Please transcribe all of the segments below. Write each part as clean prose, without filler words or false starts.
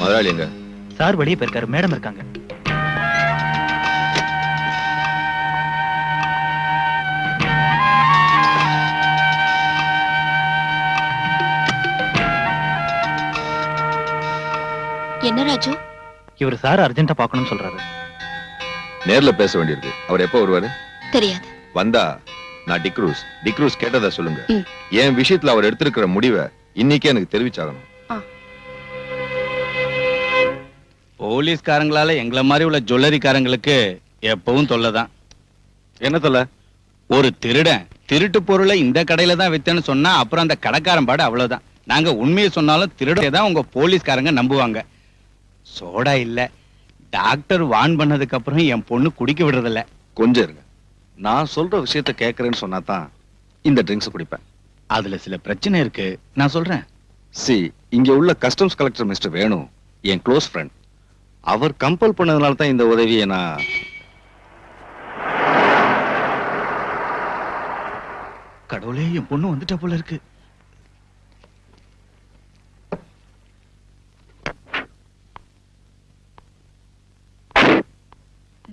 முதலாளி எங்க? சார் வெளியே போயிருக்காரு, மேடம் இருக்காங்க. என்ன ராஜு? இவர் சார் அர்ஜென்ட்டா பார்க்கணும்னு சொல்றாரு. நேர்ல பேச வேண்டியிருக்கு. அவர் எப்போ வருவாரு? தெரியாது. வந்தா நான் டிக்ரூஸ் கேட்டதா சொல்லுங்க. என் விஷயத்துல அவர் எடுத்திருக்கிற முடிவை இன்னைக்கே எனக்கு தெரிவிச்சாகணும். போலீஸ்காரங்களால எங்களை மாதிரி உள்ள ஜுவல்லரிக்காரங்களுக்கு எப்பவும் தொல்லைதான். என்ன தொல்லை? ஒரு திருடன் திருட்டு பொருளை இந்த கடையில தான் வித்தேன்னு சொன்னா அப்புறம் அந்த கடைக்காரன் பாடு அவ்வளவுதான். நாங்க உண்மையை சொன்னாலும் திருடனை தான் உங்க போலீஸ்காரங்க நம்புவாங்க. சோடா இல்ல, டாக்டர் வான் பண்ணதுக்கு அப்புறம் என் பொண்ணு குடிக்க விடுறதில்ல. கொஞ்சம் இருங்க, நான் சொல்ற விஷயத்த கேட்கறேன்னு சொன்னா தான் இந்த ட்ரிங்க்ஸ் குடிப்பேன். அதுல சில பிரச்சனை இருக்கு, நான் சொல்றேன். இங்க உள்ள கஸ்டம்ஸ் கலெக்டர் மிஸ்டர் வேணு என் க்ளோஸ் ஃப்ரெண்ட். அவர் கம்பல் பண்ணதுனால தான் இந்த உதவியை நான். கடவுளே, என் பொண்ணு வந்துட்ட போல இருக்கு.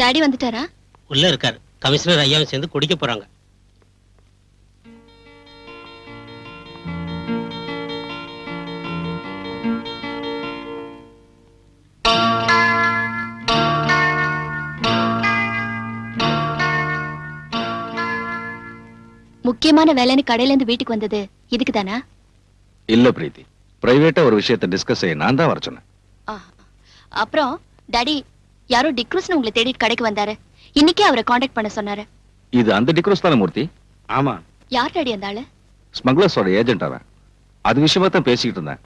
டாடி வந்துட்டாரா? உள்ள இருக்காரு. கமிஷனர் ஐயாவும் சேர்ந்து குடிக்க போறாங்க. முக்கியமான வேலைன்னு கடையில இருந்து வீட்டுக்கு வந்தது இதுக்கு தானா? இல்ல பிரீத்தி, பிரைவேட்டா ஒரு விஷயத்தை டிஸ்கஸ் செய்ய நான் தான் வர சொன்னேன். அப்புறம் டாடி யாரோ டிக்ரூஸ்னு உங்களை தேடி கடைக்கு வந்தாரு. இன்னைக்கே அவரை காண்டாக்ட் பண்ண சொன்னாரு. இது அந்த டிக்ரூஸ் தானே மூர்த்தி? ஆமா. யார் டாடி அந்த ஆளு? ஸ்மக்லர்ஸோட ஏஜென்ட் அவன். அது விஷயமா தான் பேசிக்கிட்டு இருந்தேன்.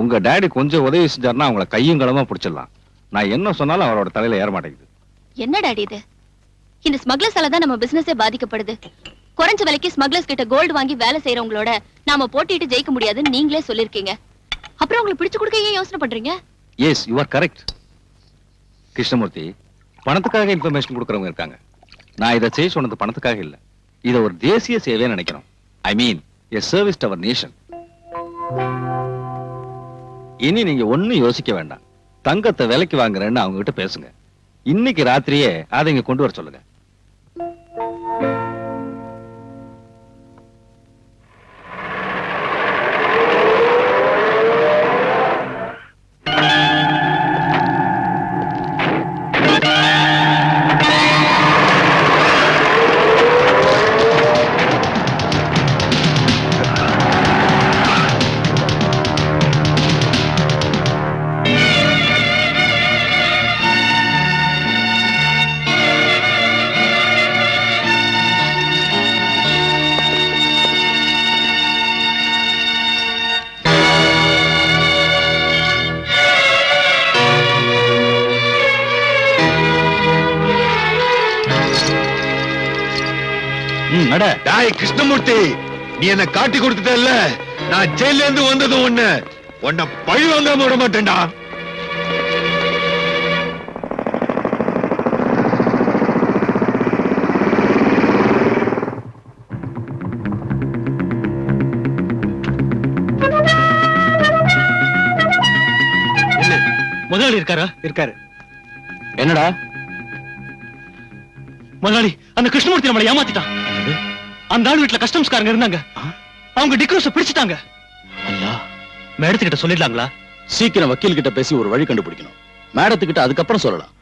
உங்க டாடி கொஞ்சம் உதவி செஞ்சாருன்னா அவங்கள கையும் களமா பிடிச்சிடலாம். நான் என்ன சொன்னாலும் அவரோட தலையில ஏற மாட்டேங்குது. என்ன டாடி இது? இந்த ஸ்மக்லர்ஸால தான் நம்ம பிசினஸே பாதிக்கப்படுது. குறைஞ்ச விலைக்கு ஸ்மக்லர்ஸ் கிட்ட கோல்டு வாங்கி வேலை செய்யறவங்களோட நாம போட்டிட்டு ஜெயிக்க முடியாதுன்னு நீங்களே சொல்லிருக்கீங்க. அப்புறம் உங்களுக்கு பிடிச்சு கொடுக்க ஏன் யோசனை பண்றீங்க? Yes, you are correct. Krishnamurthy, பணத்துக்காக இன்ஃபர்மேஷன் கொடுக்கறவங்க இருக்காங்க. நான் இதை செய்ய சொன்னது பணத்துக்காக இல்ல. இதை ஒரு தேசிய சேவையா நினைக்கிறோம். I mean a service to our nation. இனி நீங்க ஒண்ணும் யோசிக்க வேண்டாம். தங்கத்தை விலைக்கு வாங்குறேன்னு அவங்க கிட்ட பேசுங்க. இன்னைக்கு ராத்திரியே அதை இங்க கொண்டு வர சொல்லுங்க. கிருஷ்ணமூர்த்தி, நீ என்ன காட்டி கொடுத்துட்டல்ல, நான் ஜெயில இருந்து வந்ததும் உன்னை பழி வாங்காம விட மாட்டேன்டா. முதலாளி இருக்காரா? இருக்காரு. என்னடா முதலாளி, அந்த கிருஷ்ணமூர்த்தி நம்மளை ஏமாத்திட்டான். அந்த ஆள் வீட்டுல கஸ்டம்ஸ்காரங்க இருந்தாங்க. அவங்க டிக்ரூஸ பிடிச்சிட்டாங்க. ஐயா, மேடத்துக்கிட்ட சொல்லிடலாங்களா? சீக்கிரம் வக்கீல் கிட்ட பேசி ஒரு வழி கண்டுபிடிக்கணும். மேடத்துக்கிட்ட அதுக்கப்புறம் சொல்லலாம்.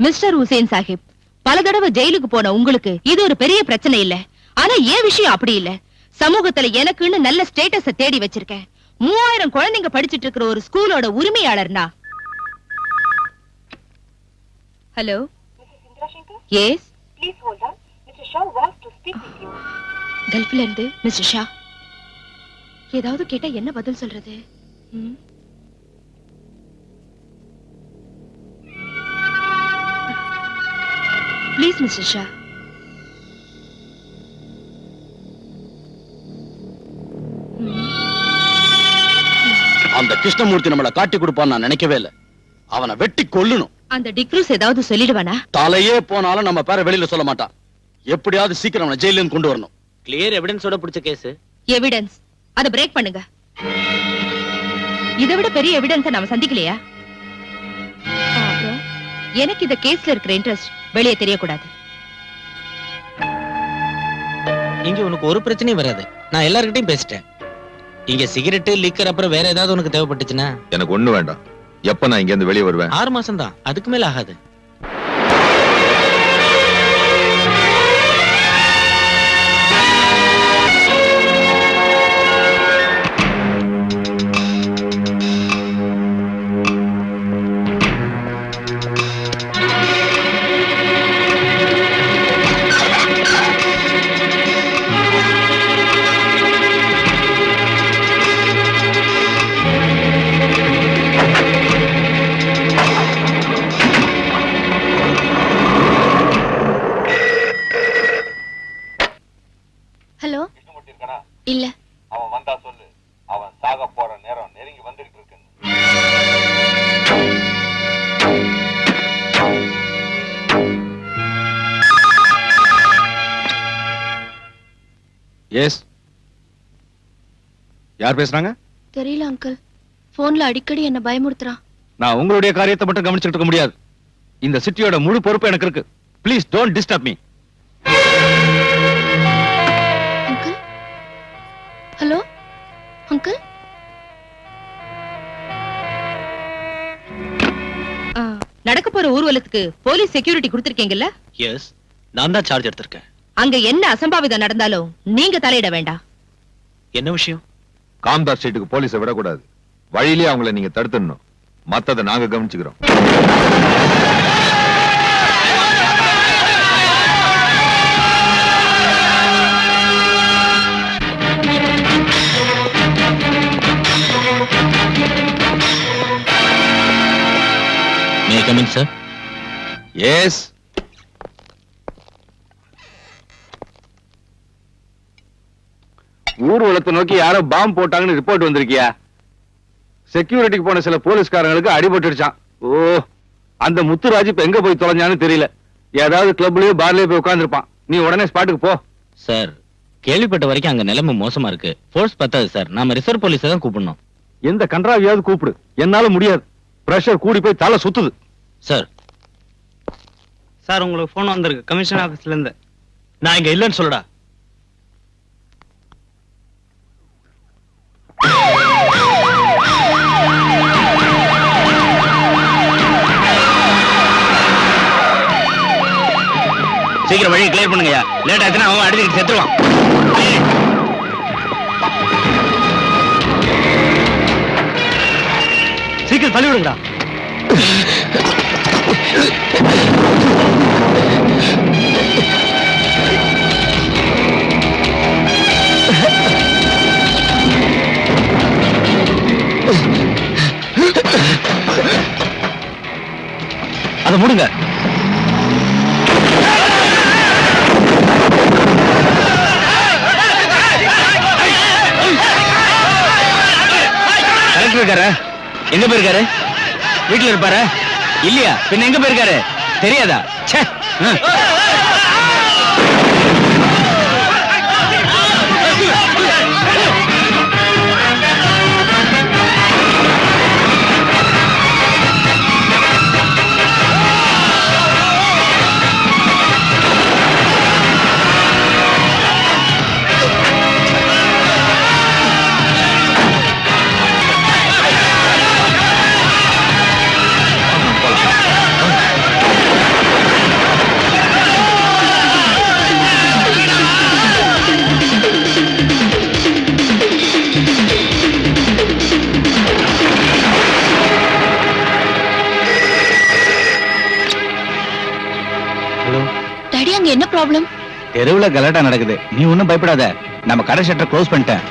மிஸ்டர் ஹுசேன் சாஹிப், பல தடவை ஜெயிலுக்கு போன உங்களுக்கு இது ஒரு பெரிய பிரச்சனை இல்ல. ஆனா ஏன் விஷயம் அப்படி இல்ல. சமூகத்துல எனக்குன்னு நல்ல ஸ்டேட்டஸ தேடி வச்சிருக்கேன். 3000 குழந்தைங்க படிச்சிட்டு இருக்கிற ஒரு ஸ்கூலோட உரிமையாளர்னா. Hello, yes, Please hold on. Mr. Shah wants to speak with you. கல்ஃப்ல இருந்து மிஸ்டர் ஷா. ஏதாவது கேட்டா என்ன பதில் சொல்றது? Please mister Shah. அந்த கிருஷ்ணமூர்த்தி நம்மள காட்டி கொடுப்பான்னு நான் நினைக்கவே இல்ல. அவனை வெட்டி கொல்லணும். அந்த டிக்ரூஸ் ஏதாவது சொல்லிடுவானா? தலையே போனாலும் நம்ம பேரை வெளியில சொல்ல மாட்டான். எப்படியாவது சீக்கிரம் அவனை ஜெயில இருந்து கொண்டு வரணும். கிளியர் எவிடன்ஸோட பிடிச்ச கேஸ். எவிடன்ஸ் அத பிரேக் பண்ணுங்க. இதை விட பெரிய எவிடன்ஸ் நாம சந்திக்கலையா? அப்புறம் எனக்கு இந்த கேஸ்ல இருக்கிற இன்ட்ரெஸ்ட் வெளியே தெரியக்கூடாது. இங்க உனக்கு ஒரு பிரச்சனையும் வராது. நான் எல்லார்கிட்டயும் பேசிட்டேன். இங்க சிகரெட் லிக்கர் அப்புறம் வேற ஏதாவது உனக்கு தேவைப்பட்டுச்சுன்னா எனக்கு ஒண்ணு வேண்டாம். எப்ப நான் இங்க இருந்து வெளியே வருவேன்? 6 மாசம் தான், அதுக்கு மேல ஆகாது. ஹலோ. இல்ல. அவன் வந்தா சொல்லு. அவன் சாக போற நேரம் நெருங்கி வந்துகிட்டு இருக்கு. எஸ். யார் பேசுறாங்க? தெரியல அங்கிள். போன்ல அடிக்கடி என்ன பயமுறுத்துறான். நான் உங்களுடைய காரியத்தை மட்டும் கவனிச்சுட்டு இருக்க முடியாது. இந்த சிட்டியோட முழு பொறுப்பு எனக்கு இருக்கு. Please don't disturb me. Uncle. Hello uncle. நடக்க போற ஊர்வலத்துக்கு போலீஸ் செக்யூரிட்டி கொடுத்திருக்கீங்கல்ல? எஸ், நான் தான் சார்ஜ் எடுத்திருக்கேன். அங்க என்ன அசம்பாவிதம் நடந்தாலும் நீங்க தலையிட வேண்டாம். என்ன விஷயம்? காம்தார் ஸ்ட்ரீட்டுக்கு போலீஸை விடக்கூடாது. வழியிலேயே அவங்கள நீங்க தடுத்துடணும். மத்ததை நாங்க கவனிச்சுக்கிறோம். May I come in, sir? Yes. ஊர்வலத்தை நோக்கி யாரோ பாம்பு போட்டாங்கன்னு ரிப்போர்ட் வந்திருக்கியா? செக்யூரிட்டிக்கு போன சில போலீஸ்காரங்களுக்கு அடிபட்டுடுச்சான். ஓ, அந்த முத்துராஜ் இப்ப எங்க போய் தொலைஞ்சான்னு தெரியல. ஏதாவது கிளப்லயோ பார்லயோ போய் உட்கார்ந்துருப்பான். நீ உடனே ஸ்பாட்டுக்கு போ. சார், கேள்விப்பட்ட வரைக்கும் அங்க நிலைமை மோசமா இருக்கு. ஃபோர்ஸ் பத்தாது சார். நாம ரிசர்வ் போலீஸை தான் கூப்பிடணும். எந்த கன்றாவியாவது கூப்பிடு. என்னால முடியாது. பிரஷர் கூடி போய் தலை சுத்துது. சார். சார், உங்களுக்கு போன் வந்திருக்கு கமிஷன் ஆபீஸ்ல இருந்து. நான் இங்க இல்லைன்னு சொல்லுடா. சீக்கிரம் வழியை கிளியர் பண்ணுங்கயா. லேட் ஆச்சுன்னா அவன் அடிச்சுட்டு செத்துருவான். சீக்கிரம் தள்ளி விடுங்கடா. அதை மூடுங்க. கலெக்டர் இருக்காரு. எங்க போயிருக்காரு? வீட்டுல இருப்பாரு இல்லையா? பின்ன எங்க போயிருக்காரு தெரியாதா? ச்சே. டாடி அங்க என்ன ப்ராப்ளம்? தெருவுல கலாட்டா நடக்குது. நீ ஒண்ணும் பயப்படாத. நம்ம கடை ஷட்டர் க்ளோஸ் பண்ணிட்டேன்.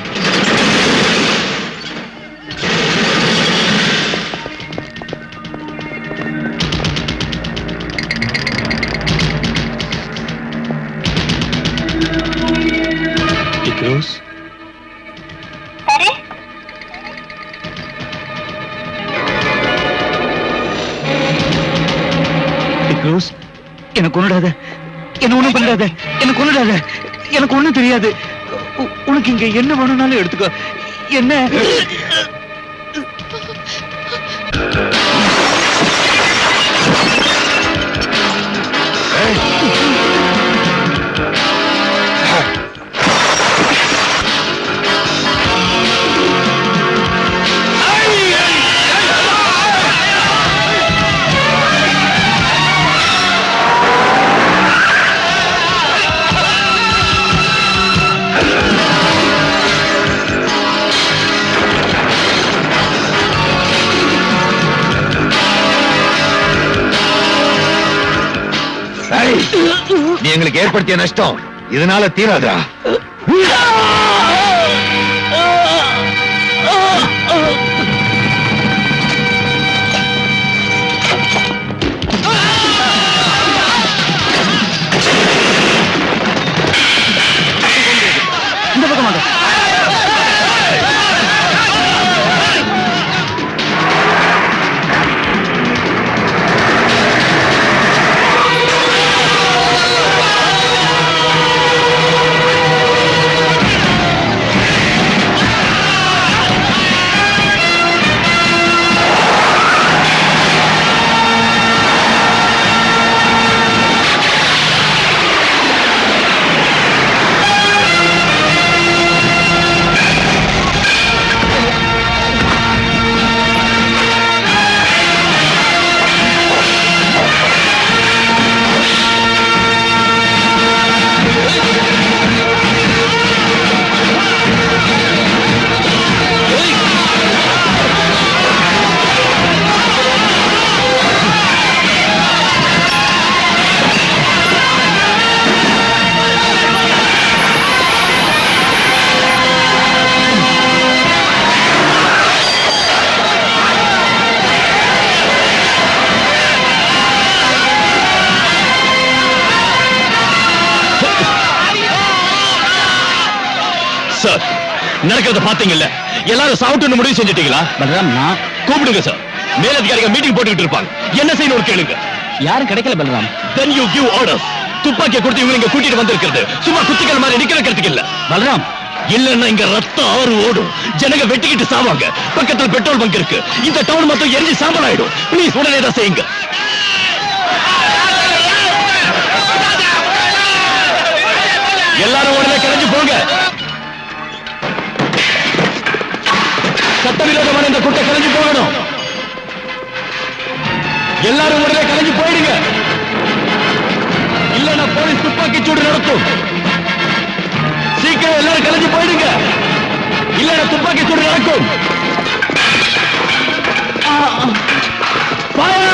டிக்ரோஸ், டிக்ரோஸ், என்ன கொன்னுடாத, என்ன ஒண்ணும் பண்ணாத, என்ன கொன்னுடாத, எனக்கு ஒண்ணும் தெரியாது. உனக்கு இங்க என்ன வேணும்னாலும் எடுத்துக்கோ. என்ன நீ எங்களுக்கு ஏற்படுத்திய நஷ்டம் இதனால தீராதா? இந்த பக்கம் வாங்க. சார், நடக்கிறத பாத்தீங்கல்ல, எல்லாரும் சாப்பிட்டு முடிவு செஞ்சுட்டீங்களா? பலராம், நான் கூப்பிடுங்க சார். மேலதிகாரிகள் மீட்டிங் போட்டுக்கிட்டு இருப்பாங்க. என்ன செய்யணும் கேளுங்க. யாரும் கிடைக்கல Balram. Then you give orders. துப்பாக்கியை கொடுத்து இவங்க இங்க கூட்டிட்டு வந்திருக்கிறது சும்மா குத்திகள் மாதிரி நிக்க வைக்கிறதுக்கு இல்ல. பலராம், இல்லன்னா இங்க ரத்தம் ஆறு ஓடும், ஜனங்க வெட்டிக்கிட்டு சாவாங்க. பக்கத்துல பெட்ரோல் பங்க் இருக்கு. இந்த டவுன் மொத்தம் எரிஞ்சு சாம்பல் ஆயிடும். ப்ளீஸ் உடனே தான் செய்யுங்க. எல்லாரும் உடனே கிளம்பி போங்க. சட்டவிரோதமான இந்த குட்டை கிளம்பி போகணும். எல்லாரும் உடனே கிளம்பி போயிடுங்க. இல்லன்னா போலீஸ் துப்பாக்கி சூடு நடத்தும். சீக்கிரம் எல்லாரும் கிளம்பி போயிடுங்க. இல்லன்னா துப்பாக்கி சூடு நடக்கும். Fire!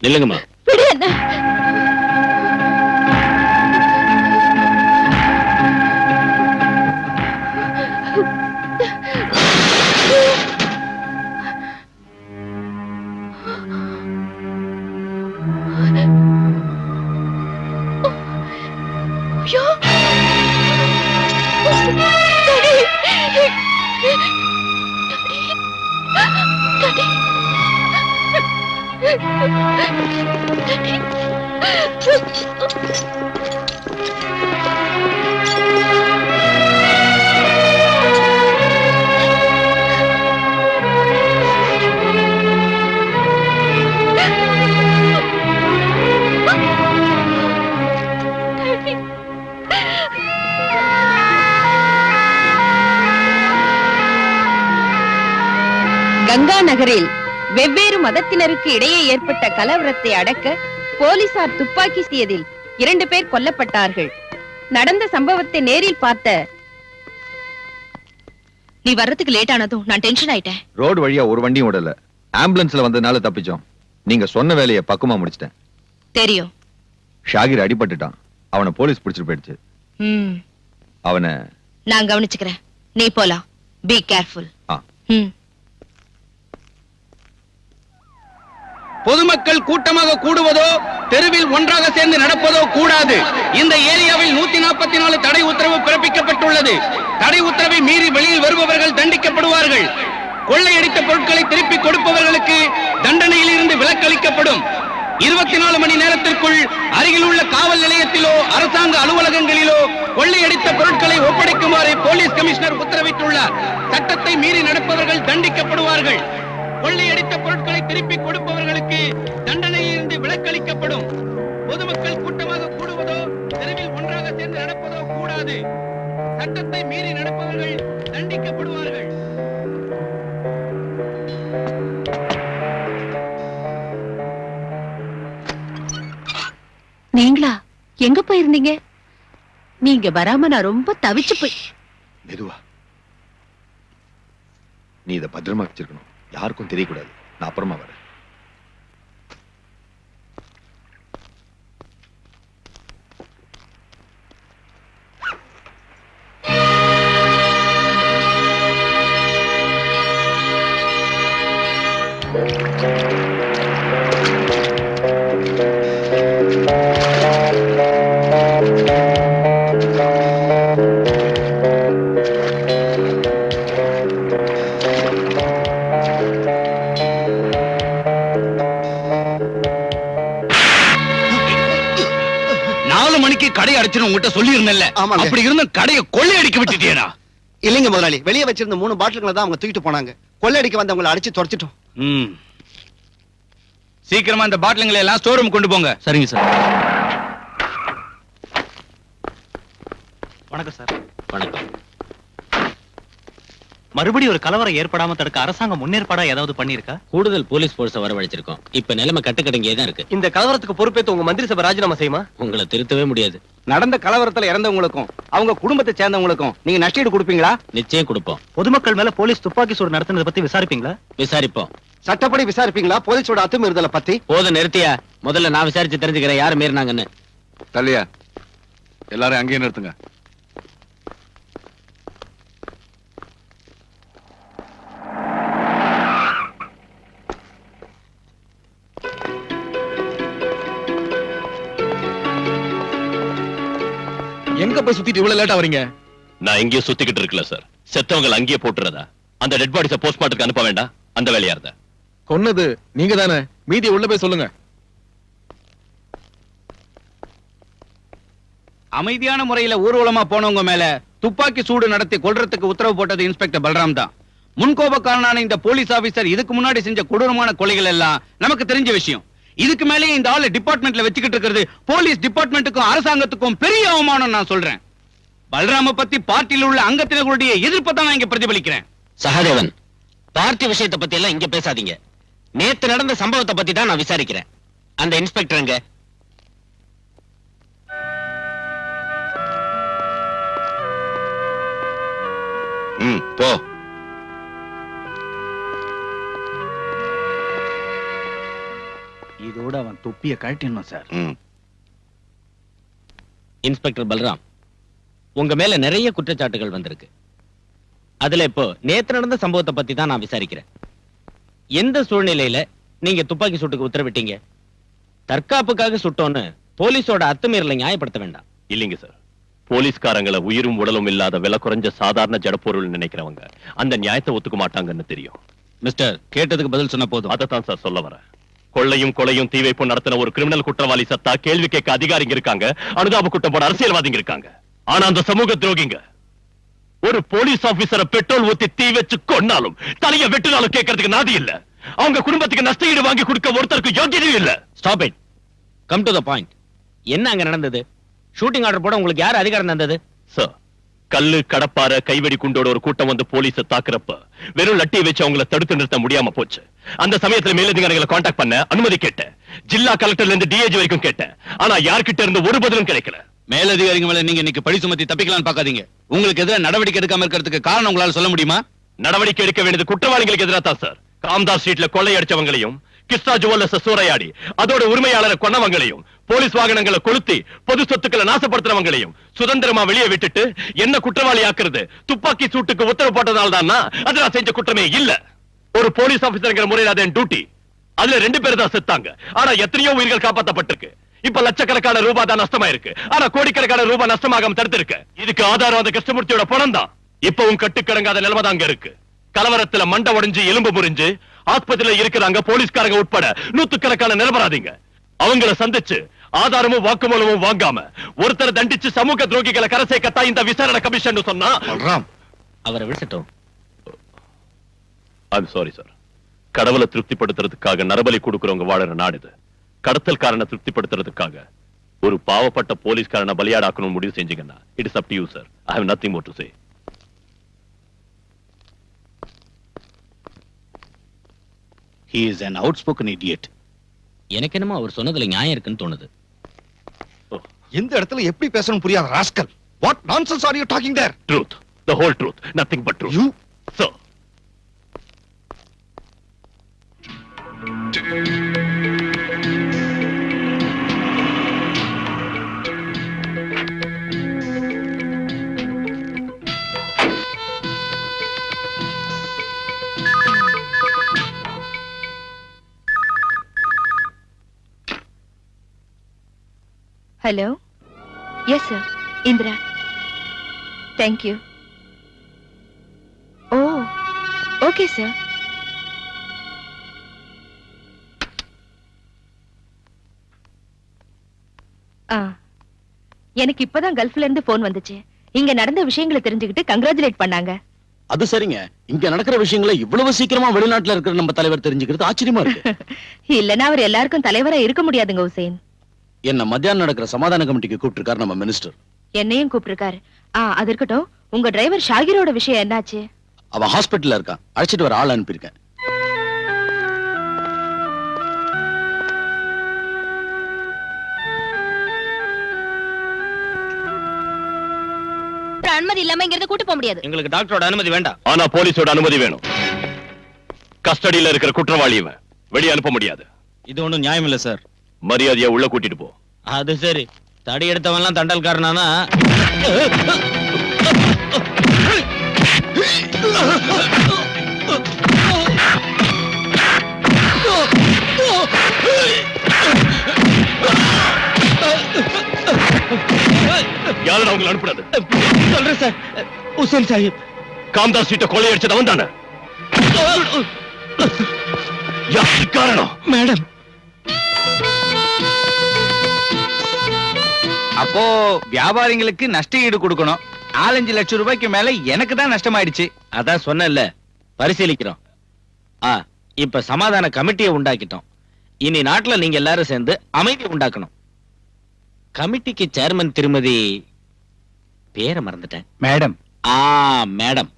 நில்லுங்கம்மா. விடு என்ன. ஐயோ கங்கா நகரில் வெவ்வேறு மதத்தினருக்கு இடையே ஏற்பட்ட கலவரத்தை அடக்க போலீசார் துப்பாக்கி சீதியில் 2 பேர் கொல்லப்பட்டார்கள். நடந்த சம்பவத்தை நேரில் பார்த்த நீ வர்றதுக்கு லேட் ஆனதும் நான் டென்ஷன் ஆயிட்டேன். ரோடு வழியா ஒரு வண்டியும் விடல. ஆம்புலன்ஸ்ல வந்ததுனால தப்பிச்சோம். நீங்க சொன்ன வேலையை பக்குவமா முடிச்சிட்டேன். தெரியும். ஷாகிர் அடிபட்டுட்டான். அவனை போலீஸ் பிடிச்சிட்டு போயிடுச்சு. அவனை நான் கவனிச்சுக்கிறேன். நீ போலாம். Be careful. பொதுமக்கள் கூட்டமாக கூடுவதோ தெருவில் ஒன்றாக சேர்ந்து நடப்பதோ கூடாது. இந்த ஏரியாவில் 144 தடை உத்தரவு பிறப்பிக்கப்பட்டுள்ளது. தடை உத்தரவை மீறி வெளியில் வருபவர்கள் தண்டிக்கப்படுவார்கள். கொள்ளையடித்த பொருட்களை திருப்பி கொடுப்பவர்களுக்கு தண்டனையில் இருந்து விலக்களிக்கப்படும். 24 மணி நேரத்திற்குள் அருகில் உள்ள காவல் நிலையத்திலோ அரசாங்க அலுவலகங்களிலோ கொள்ளையடித்த பொருட்களை ஒப்படைக்குமாறு போலீஸ் கமிஷனர் உத்தரவிட்டுள்ளார். சட்டத்தை மீறி நடப்பவர்கள் தண்டிக்கப்படுவார்கள். கொள்ளையடித்த பொருட்களை திருப்பி கொடுப்பவர்களுக்கு தண்டனையில் இருந்து விலக்களிக்கப்படும். பொதுமக்கள் கூட்டமாக கூடுவதோ தெருவில் ஒன்றாக சேர்ந்து நடப்பதோ கூடாது. சட்டத்தை மீறி நடப்பவர்கள் தண்டிக்கப்படுவார்கள். நீங்களா எங்க போயிருந்தீங்க? நீங்க வராம நான் ரொம்ப தவிச்சு போய். மெதுவா. நீ இதை பத்திரமா வச்சிருக்கணும். யாருக்கும் தெரியக்கூடாது. நான் அப்புறமா வரேன். கடை அடிச்சு உங்ககிட்ட சொல்லி இருந்தேன்ல. அப்படி இருந்த கடையை கொள்ளையடிக்க விட்டுட்டியடா. இல்லைங்க முதலாளி, வெளியே வச்சிருந்த 3 பாட்டில்களை தான் அவங்க தூக்கிட்டு போனாங்க. கொள்ளையடிக்க வந்தவங்களை அடிச்சு துரத்திட்டோம். சீக்கிரமா இந்த பாட்டில்களை எல்லாம் ஸ்டோர் ரூம் கொண்டு போங்க. சரிங்க சார். வணக்கம் சார். வணக்கம். மறுபடியும் ஒரு கலவரம் ஏற்படாம தடுக்க அரசாங்கம் முன்னேற்பாடா ஏதாவது பண்ணிருக்கா? கூடுதல் போலீஸ் போர்ஸ வரவழைச்சிருக்கோம். இப்ப நிலைமை கட்டுக்கடங்கியே தான் இருக்கு. இந்த கலவரத்துக்கு பொறுப்பேற்று உங்க மந்திரி சபை ராஜினாமா செய்யுமா? உங்களை திருத்தவே முடியாது. நடந்த கலவரத்துல இறந்தவங்களுக்கும் அவங்க குடும்பத்தை சேர்ந்தவங்களுக்கும் நீங்க நஷ்டஈடு கொடுப்பீங்களா? நிச்சயம் கொடுப்போம். பொதுமக்கள் மேல போலீஸ் துப்பாக்கி சூடு நடத்துனதை பத்தி விசாரிப்பீங்களா? விசாரிப்போம். சட்டப்படி விசாரிப்பீங்களா போலீஸோட அத்துமீறுதலை பத்தி? போத நிறுத்தியா. முதல்ல நான் விசாரிச்சு தெரிஞ்சுக்கிறேன் யாரு மீறினாங்கன்னு. தல்லியா எல்லாரும் அங்கேயே நிறுத்துங்க. எங்க போய் சுத்திட்டு இவ்வளவு லேட்டா வரீங்க? நான் எங்கேயோ சுத்திக்கிட்டு இருக்கல சார். செத்தவங்க அங்கேயே போட்டுறதா? அந்த டெட் பாடிஸ போஸ்ட்மார்ட்டத்துக்கு அனுப்ப வேண்டாம். அந்த வேலையா இருந்தா கொன்னது நீங்க தானே. மீதியை உள்ள போய் சொல்லுங்க. அமைதியான முறையில ஊர்வலமா போனவங்க மேல துப்பாக்கி சூடு நடத்தி கொல்றதுக்கு உத்தரவு போட்டது இன்ஸ்பெக்டர் பல்ராம் தான். முன்கோபக்காரனான இந்த போலீஸ் ஆபீசர் இதுக்கு முன்னாடி செஞ்ச கொடூரமான கொலைகள் எல்லாம் நமக்கு தெரிஞ்ச விஷயம். இதுக்கு மேலே இந்த ஆளு டிபார்ட்மெண்ட்ல வச்சுக்கிட்டு இருக்கிறது போலீஸ் டிபார்ட்மெண்ட்டுக்கும் அரசாங்கத்துக்கும் பெரிய அவமானம். நான் சொல்றேன். பல்ராம பத்தி பார்ட்டியில் உள்ள அங்கத்தினர்களுடைய எதிர்ப்பை தான் நான் இங்க பிரதிபலிக்கிறேன். சகாதேவன், பார்ட்டி விஷயத்தை பத்தி எல்லாம் இங்க பேசாதீங்க. நேத்து நடந்த சம்பவத்தை பத்தி தான் நான் விசாரிக்கிறேன். அந்த இன்ஸ்பெக்டர் எங்க? போ. இதோட அவன் தொப்பிய கழட்டிடணும் சார். இன்ஸ்பெக்டர் பல்ராம், உங்க மேல நிறைய குற்றச்சாட்டுகள் வந்திருக்கு. அதுல இப்போ நேத்து நடந்த சம்பவத்தை பத்தி தான் நான் விசாரிக்கிறேன். எந்த சூழ்நிலையில நீங்க துப்பாக்கி சூட்டுக்கு உத்தரவிட்டீங்க? தற்காப்புக்காக சுட்டோன்னு போலீஸோட அத்துமீறலை நியாயப்படுத்த வேண்டாம். இல்லைங்க சார். போலீஸ்காரங்களை உயிரும் உடலும் இல்லாத விலை குறைஞ்ச சாதாரண ஜடப்பொருள் நினைக்கிறவங்க அந்த நியாயத்தை ஒத்துக்க மாட்டாங்கன்னு தெரியும். மிஸ்டர், கேட்டதுக்கு பதில் சொன்ன போதும். அதைத்தான் சார் சொல்ல வரேன். கொள்ளையும் கொலையும் தீ வைப்பும் நடத்தின ஒரு கிரிமினல் குற்றவாளி சத்தா கேள்வி கேட்க அதிகாரிங்க இருக்காங்க, அனுதாப குற்றம் போட அரசியல்வாதிங்க இருக்காங்க. ஆனா அந்த சமூக துரோகிங்க ஒரு போலீஸ் ஆபீசரை பெட்ரோல் ஊத்தி தீ வச்சு கொன்னாலும் தலைய வெட்டினாலும் கேட்கறதுக்கு நாதி இல்ல. அவங்க குடும்பத்துக்கு நஷ்ட ஈடு வாங்கி கொடுக்க ஒருத்தருக்கு யோகியதையும் இல்ல. Stop it. Come to the point. என்ன அங்க நடந்தது? ஷூட்டிங் ஆர்டர் போட உங்களுக்கு யார் அதிகாரம் தந்தது? சார், கல்லு கடப்பார கைவெடி குண்டோட ஒரு கூட்டம் வந்து போலீஸை தாக்குறப்ப வெறும் லட்டியை வச்சு அவங்கள தடுத்து நிறுத்த முடியாம போச்சு. அந்த சமயத்துல மேலதிகாரிகளை காண்டாக்ட் பண்ண அனுமதி கேட்டேன். ஜில்லா கலெக்டர்ல இருந்து டிஏஜி வரைக்கும் கேட்டேன். ஆனா யார்கிட்ட இருந்து ஒரு பதிலும் கிடைக்கல. மேலதிகாரிங்க மேல நீங்க இன்னைக்கு பழி சுமத்தி தப்பிக்கலாம்னு பாக்காதீங்க. உங்களுக்கு எதிராக நடவடிக்கை எடுக்காம இருக்கிறதுக்கு காரணம் உங்களால சொல்ல முடியுமா? நடவடிக்கை எடுக்க வேண்டியது குற்றவாளிகளுக்கு எதிராக தான் சார். காம்தார் ஸ்ட்ரீட்ல கொள்ளையடிச்சவங்களையும், கிருஷ்ணா ஜுவல்லர்ஸ் சூறையாடி அதோட உரிமையாளரை கொன்னவங்களையும், போலீஸ் வாகனங்களை கொளுத்தி பொது சொத்துக்களை நாசப்படுத்துறவங்களையும் சுதந்திரமா வெளியே விட்டுட்டு என்ன குற்றவாளி ஆக்குறது துப்பாக்கி சூட்டுக்கு உத்தரவு போட்டதால் தான் அது நான் செஞ்ச குற்றமே இல்ல. ஒரு போலீஸ் ஆபீசர்ங்கிற முறையில் அது என் டியூட்டி. அதுல 2 பேர் தான் செத்தாங்க. ஆனா எத்தனையோ உயிர்கள் காப்பாற்றப்பட்டிருக்கு. இப்ப லட்சக்கணக்கான ரூபாய் தான் நஷ்டமாயிருக்கு. ஆனா கோடிக்கணக்கான ரூபாய் நஷ்டமாகாம தடுத்திருக்கு. இதுக்கு ஆதாரம் அந்த கிருஷ்ணமூர்த்தியோட பணம் தான். இப்பவும் கட்டுக்கடங்காத நிலைமை தான் அங்க இருக்கு. கலவரத்துல மண்டை உடைஞ்சு எலும்பு முறிஞ்சு ஆஸ்பத்திரியில இருக்கிறாங்க போலீஸ்காரங்க உட்பட நூத்துக்கணக்கான நிரபராதிங்க. அவங்கள சந்திச்சு ஆதாரமும் வாக்குமூலமும் வாங்காம ஒருத்தரை தண்டிச்சு சமூக துரோகிகளை கரை சேர்க்கத்தான் இந்த விசாரணை கமிஷன் சொன்னா அவரை விட்டுட்டோம். I'm sorry sir. கடவுளை திருப்திப்படுத்துறதுக்காக நரபலி கொடுக்கிறவங்க வாழற நாடு இது. கடத்தல்காரனை திருப்திப்படுத்துறதுக்காக ஒரு பாவப்பட்ட போலீஸ்காரனை பலியாடாக்கணும் முடிவு செஞ்சீங்கன்னா it is up to you sir. I have nothing more to say. He is an outspoken idiot. எனக்கு என்னமோ அவர் சொன்னதுல நியாயம் இருக்குன்னு தோணுது. எந்த இடத்துல எப்படி பேசணும் புரியாத rascal. What nonsense are you talking there? Truth, the whole truth, nothing but truth. You, sir. Hello? Yes, sir. Indra. Thank you. Oh, okay, sir. எனக்கு இப்பதான் கல்ஃப்ல இருந்து போன் வந்துச்சு. இங்க நடந்த விஷயங்களை தெரிஞ்சுக்கிட்டு கங்க்ராச்சுலேட் பண்ணாங்க. அது சரிங்க. இங்க நடக்கிற விஷயங்களை இவ்வளவு சீக்கிரமா வெளிநாட்டுல இருக்கிற நம்ம தலைவர் தெரிஞ்சுக்கிறது ஆச்சரியமா இருக்கு. இல்லனா அவர் எல்லாருக்கும் தலைவரா இருக்க முடியாதுங்க ஹுசைன். என்ன மத்தியானம் நடக்கிற சமாதான கமிட்டிக்கு கூப்பிட்டிருக்காரு நம்ம மினிஸ்டர். என்னையும் கூப்பிட்டிருக்காரு. அது இருக்கட்டும், உங்க டிரைவர் ஷாகிரோட விஷயம் என்னாச்சு? அவன் ஹாஸ்பிட்டல்ல இருக்கான். அழைச்சிட்டு வர ஆள் அனுப்பியிருக்கேன். அனுமதி இல்லாம இங்க இருந்து கூட்டி போக முடியாது. எங்களுக்கு டாக்டரோட அனுமதி வேண்டாம். ஆனா போலீஸோட அனுமதி வேணும். கஸ்டடியில இருக்கிற குற்றவாளி இவன். வெளியே அனுப்ப முடியாது. இது ஒண்ணும் நியாயம் இல்ல சார். மரியாதையா உள்ள கூட்டிட்டு போ. அது சரி. தடி எடுத்தவன்லாம் தண்டல்காரனானா? யாரும் அவங்களை அனுப்புறது? சொல்றேன் சார். ஹுசைன் சாஹிப். காம்தாஸ் ஸ்ட்ரீட்டை கொள்ளையடிச்சது அவன் தானே? யாருக்கு காரணம்? மேடம். அப்போ வியாபாரிகளுக்கு நஷ்ட ஈடு கொடுக்கணும். 4-5 லட்சம் ரூபாய்க்கு மேல எனக்கு தான் நஷ்டமாயிடுச்சு. அதான் சொன்னேன்ல, பரிசீலிக்கிறோம். இப்ப சமாதான கமிட்டியை உண்டாக்கிட்டோம். இனி நாட்டுல நீங்க எல்லாரும் சேர்ந்து அமைதி உண்டாக்கணும். கமிட்டிக்கு சேர்மன் திருமதி பேரை மறந்துட்டேன். மேடம். மேடம்.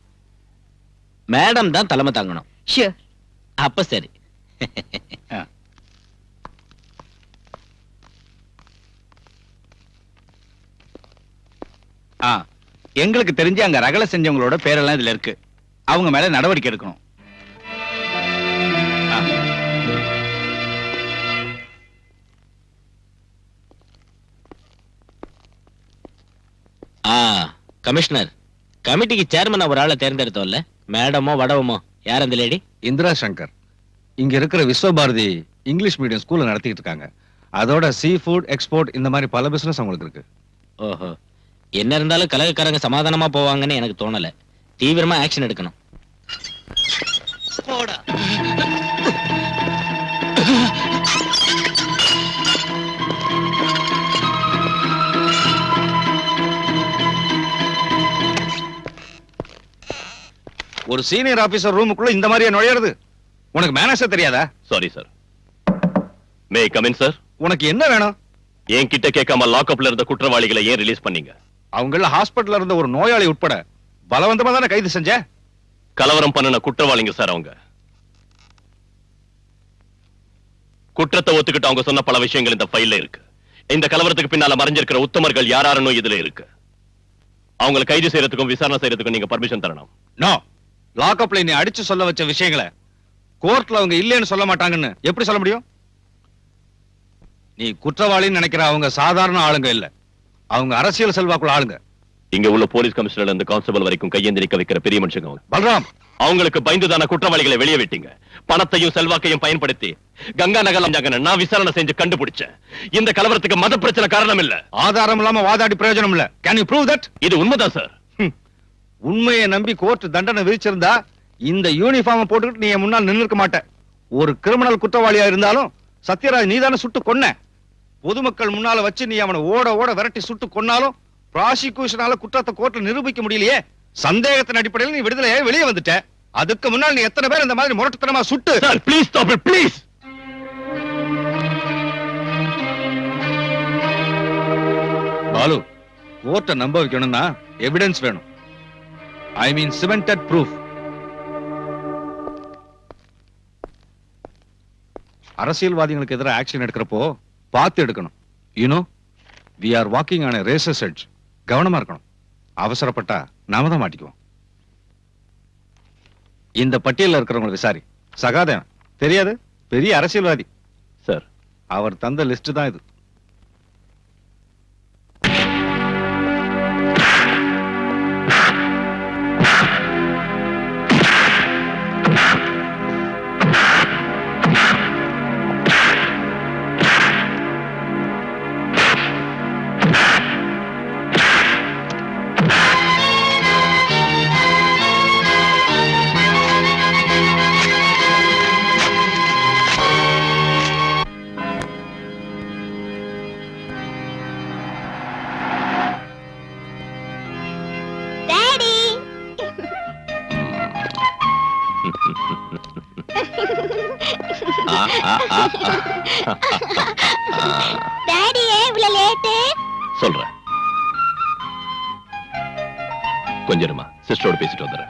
மேடம் தான் தலைமை தாங்கணும். ஷூர். அப்ப சரி. எங்களுக்கு தெரிஞ்சு அங்க ரகலை செஞ்சவங்களோட பேரெல்லாம் இதுல இருக்கு. அவங்க மேல நடவடிக்கை எடுக்கணும். கமிஷனர், கமிட்டிக்கு சேர்மன் ஒரு ஆளை தேர்ந்தெடுத்தோம்ல, மேடமோ வடவமோ யார் அந்த லேடி? இந்திரா சங்கர். இங்க இருக்கிற விஸ்வபாரதி இங்கிலீஷ் மீடியம் ஸ்கூல்ல நடத்திட்டு இருக்காங்க. அதோட சீ ஃபுட் எக்ஸ்போர்ட் இந்த மாதிரி பல பிசினஸ் அவங்களுக்கு இருக்கு. ஓஹோ. என்ன இருந்தாலும் கலகக்காரங்க சமாதானமா போவாங்கன்னு எனக்கு தோணல. தீவிரமா ஆக்ஷன் எடுக்கணும். ஒரு சீனியர் ஆபீசர் ரூமுக்குள்ள இந்த மாதிரியா நுழையிறது? உனக்கு மேனேஜர் தெரியாதா? Sorry sir. May come in sir. உனக்கு என்ன வேணும்? என் கிட்ட கேட்காம லாக்அப்ல இருந்த குற்றவாளிகளை ஏன் ரிலீஸ் பண்ணீங்க? அவங்கள ஹாஸ்பிடல்ல இருந்த ஒரு நோயாளி உட்பட பலவந்தமா தானே கைது செஞ்ச? கலவரம் பண்ணின குற்றவாளிங்க சார் அவங்க. குற்றத்தை ஒத்துக்கிட்டு அவங்க சொன்ன பல விஷயங்கள் இந்த ஃபைல்ல இருக்கு. இந்த கலவரத்துக்கு பின்னால மறைஞ்சிருக்கிற உத்தமர்கள் யாராருன்னு இதுல இருக்கு. அவங்களை கைது செய்யறதுக்கும் விசாரணை செய்யறதுக்கும் நீங்க பர்மிஷன் தரணும். நோ. லாக்அப்ல நீ அடிச்சு சொல்ல வச்ச விஷயங்களை கோர்ட்ல அவங்க இல்லைன்னு சொல்ல மாட்டாங்கன்னு எப்படி சொல்ல முடியும்? நீ குற்றவாளின்னு நினைக்கிற அவங்க சாதாரண ஆளுங்க இல்ல, அவங்க அரசியல் செல்வாக்குள்ள ஆளுங்க. இங்க உள்ள போலீஸ் கமிஷனர் இருந்து கான்ஸ்டபிள் வரைக்கும் கையேந்தி நிக்க வைக்கிற பெரிய மனுஷங்க அவங்க. பல்ராம், அவங்களுக்கு பயந்துதான குற்றவாளிகளை வெளியே விட்டீங்க. பணத்தையும் செல்வாக்கையும் பயன்படுத்தி கங்கா நகர் நான் விசாரணை செஞ்சு கண்டுபிடிச்சேன். இந்த கலவரத்துக்கு மத பிரச்சனை காரணம் இல்ல, ஆதாரம் இல்லாம வாதாடி பிரயோஜனம் இல்ல. Can you prove that? இது உண்மைதான் சார். உண்மையை நம்பி கோர்ட் தண்டனை விதிச்சிருந்தா இந்த யூனிஃபார்ம் போட்டுக்கிட்டு நீ முன்னால் நின்று இருக்க மாட்ட. ஒரு கிரிமினல் குற்றவாளியா இருந்தாலும் சத்யராஜ் நீதானே சுட்டு கொன்ன. பொதுமக்கள் முன்னால வச்சு நீ அவனை ஓட ஓட விரட்டி சுட்டு கொன்னாலும் ப்ராசிக்யூஷனால குற்றத்தை கோர்ட்ல நிரூபிக்க முடியலையே. சந்தேகத்தின் அடிப்படையில் நீ விடுதலையே வெளியே வந்துட்ட. அதுக்கு முன்னால் நீ எத்தனை பேர் இந்த மாதிரி முரட்டுத்தனமா சுட்டு? Sir please stop it please. Balu, கோர்ட்டை நம்ப வைக்கணும்னா எவிடன்ஸ் வேணும். I mean cemented proof. அரசியல்வாதிகளுக்கு எதிராக ஆக்ஷன் எடுக்கிறப்போ பார்த்து எடுக்கணும். You know, we are walking on a razor's edge. கவனமா இருக்கணும். அவசரப்பட்டா நாம தான் மாட்டிக்குவோம். இந்த பட்டியல்ல இருக்கிறவங்க விசாரி. சகாதேவன் தெரியாது, பெரிய அரசியல்வாதி சார். அவர் தந்த லிஸ்ட் தான் இது. சொல்றேன், கொஞ்சமா சிஸ்டரோட பேசிட்டு வந்துடுறேன்.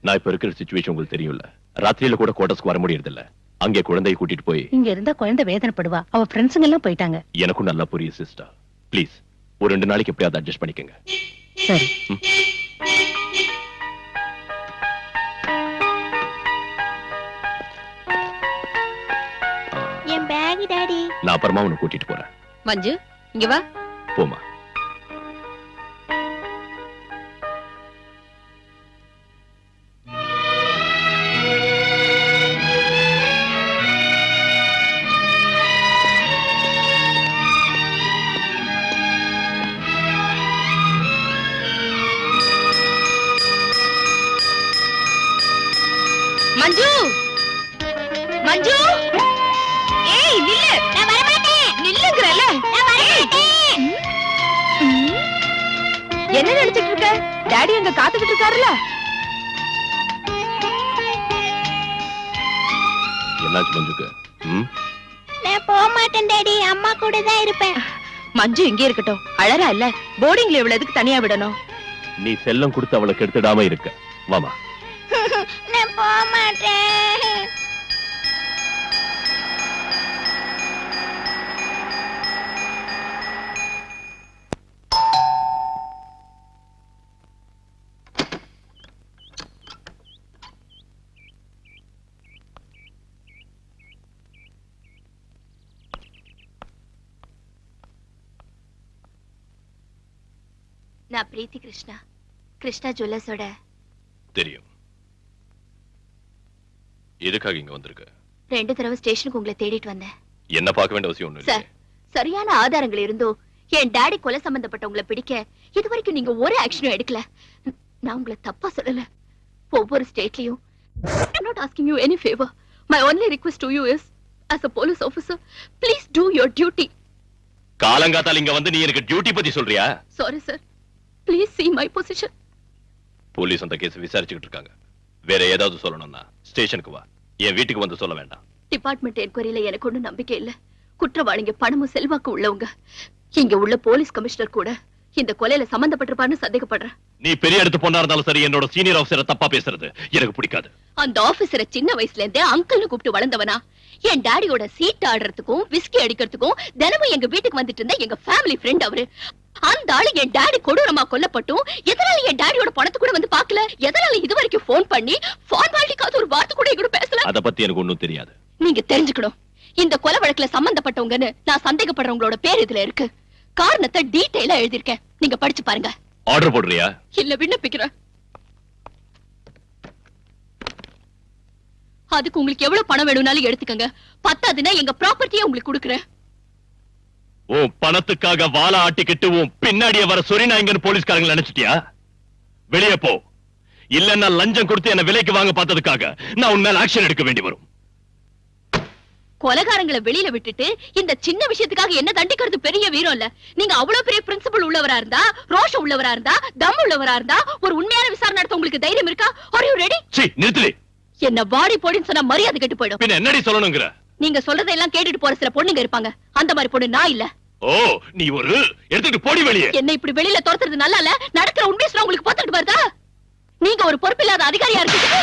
நான் இப்ப இருக்கிற சிச்சுவேஷன் உங்களுக்கு தெரியும்ல. ராத்திரியில கூட குவார்டர்ஸ்க்கு வர முடியறதில்ல. அங்கே குழந்தையை கூட்டிட்டு போய் இங்க இருந்தா குழந்தை வேதனைப்படுவா. அவ ஃப்ரெண்ட்ஸுங்க எல்லாம் போயிட்டாங்க. எனக்கும் நல்லா புரியும் சிஸ்டர். ப்ளீஸ் ஒரு 2 நாளைக்கு எப்படியாவது அட்ஜஸ்ட் பண்ணிக்கங்க. சரி. என் பேக் டாடி. நான் அப்புறமா உன்னை கூட்டிட்டு போறேன். மஞ்சு இங்க வா. போமா. மஞ்சு, மஞ்சு, ஏய் நில்லு. நான் வர மாட்டேன். நில்லுங்கறல. நான் வர மாட்டேன். என்ன நினைச்சிட்டு இருக்க? டாடி அங்க காத்துக்கிட்டு இருக்காருல. என்னாச்சு மஞ்சுக்கு? நான் போக மாட்டேன் டாடி. அம்மா கூட தான் இருப்பேன். மஞ்சு இங்கே இருக்கட்டும். அழறா இல்ல. போர்டிங்ல இவ்வளவு எதுக்கு தனியா விடணும்? நீ செல்லம் கொடுத்து அவளை கெடுத்துடாம இருக்க. வாமா. நான் போக மாட்டேன். நான் பிரீத்தி கிருஷ்ணா, கிருஷ்ணா ஜுவல்லர்ஸோட. தெரியும். எதுக்காக இங்க வந்திருக்க? 2 தடவை ஸ்டேஷனுக்கு உங்களை தேடிட்டு வந்தேன். என்ன பார்க்க வேண்டிய அவசியம் ஒண்ணு இல்ல. சார், சரியான ஆதாரங்கள் இருந்தோ என் டாடி கொலை சம்பந்தப்பட்டவங்களை பிடிக்க இதுவரைக்கும் நீங்க ஒரு ஆக்ஷனும் எடுக்கல. நான் உங்களை தப்பா சொல்லல. ஒவ்வொரு ஸ்டேட்லயும் I'm not asking you any favor. My only request to you is, as a police officer, please do your duty. காலங்காத்தால இங்க வந்து நீ எனக்கு டியூட்டி பத்தி சொல்றியா? Sorry sir, please see my position. Police அந்த கேஸ் விசாரிச்சுக்கிட்டு இருக்காங்க. வேற ஏதாவது சொல்லணும்னா ஸ்டேஷனுக்கு வா, என் வீட்டுக்கு வந்து சொல்ல வேண்டாம். டிபார்ட்மெண்ட் என்கொயரியில எனக்கு ஒண்ணும் நம்பிக்கை இல்ல. குற்றவாளிங்க பணமும் செல்வாக்கு உள்ளவங்க. இங்க உள்ள போலீஸ் கமிஷனர் கூட இந்த கொலையில சம்பந்தப்பட்டிருப்பான்னு சந்தேகப்படுறேன். நீ பெரிய இடத்து பொண்ணா இருந்தாலும் சரி, என்னோட சீனியர் ஆபீசரை தப்பா பேசுறது எனக்கு பிடிக்காது. அந்த ஆபீசரை சின்ன வயசுல இருந்தே அங்கிள்னு கூப்பிட்டு வளர்ந்தவனா? என் டாடியோட சீட் ஆடுறதுக்கும் விஸ்கி அடிக்கிறதுக்கும் தினமும் எங்க வீட்டுக்கு வந்துட்டு இருந்த எங்க ஃபேமிலி ஃப்ரெண்ட் அவரு. அந்த ஆளு என் டாடி கொடூரமா கொல்லப்பட்டும் எதனால என் டாடியோட பணத்தை கூட வந்து பாக்கல? எதனால இது வரைக்கும் போன் பண்ணி ஃபார்மாலிட்டிக்காக ஒரு வார்த்தை கூட கூட பேசல? அத பத்தி எனக்கு ஒண்ணும் தெரியாது. நீங்க தெரிஞ்சுக்கணும். இந்த கொலை வழக்குல சம்பந்தப்பட்டவங்கன்னு நான் சந்தேகப்படுறவங்களோட பேர் இதுல இருக்கு. காரணத்தை டீடைலா எழுதிருக்கேன், நீங்க படிச்சு பாருங்க. ஆர்டர் போடுறியா? இல்ல, விண்ணப்பிக்கிறேன். அதுக்கு உங்களுக்கு எவ்வளவு பணம் வேணும்னாலும் எடுத்துக்கங்க. பத்தாதுன்னா எங்க ப்ராப்பர்ட்டியை உங்களுக்கு கொடுக்குறேன். உன் பணத்துக்காக வாழ ஆட்டிக்கிட்டு உன் பின்னாடியே வர சொரிநாயங்கன்னு போலீஸ்காரங்க நினைச்சிட்டியா? வெளியே போ, இல்லன்னா லஞ்சம் கொடுத்து என்ன விலைக்கு வாங்க பார்த்ததுக்காக நான் உன் மேல ஆக்ஷன் எடுக்க வேண்டி வரும். கொலைகாரங்களை வெளியில விட்டுட்டு இந்த சின்ன விஷயத்துக்காக என்ன தண்டிக்கிறது பெரிய வீரம் இல்ல. நீங்க அவ்வளவு பெரிய பிரின்சிபல் உள்ளவரா இருந்தா, ரோஷம் உள்ளவரா இருந்தா, தம் உள்ளவரா இருந்தா ஒரு உண்மையான விசாரணை நடத்த உங்களுக்கு தைரியம் இருக்கா? Are you ready? நிறுத்து. என்ன பாடி போடின்னு சொன்னா மரியாதை கெட்டு போயிடும். பின்ன என்னடி சொல்லணும்ங்கற? நீங்க சொல்றதெல்லாம் கேட்டுட்டு போற சில பொண்ணுங்க இருப்பாங்க. அந்த மாதிரி பொண்ணு நான் இல்ல. ஓ, நீ ஒரு எடுத்துட்டு போடி வெளியே. என்ன இப்படி வெளியில துரத்துறது நல்லா இல்ல. நடக்கிற உண்மையை சொன்னா உங்களுக்கு பார்த்துட்டு வருதா? நீங்க ஒரு பொறுப்பில்லாத அதிகாரியா இருக்கீங்க.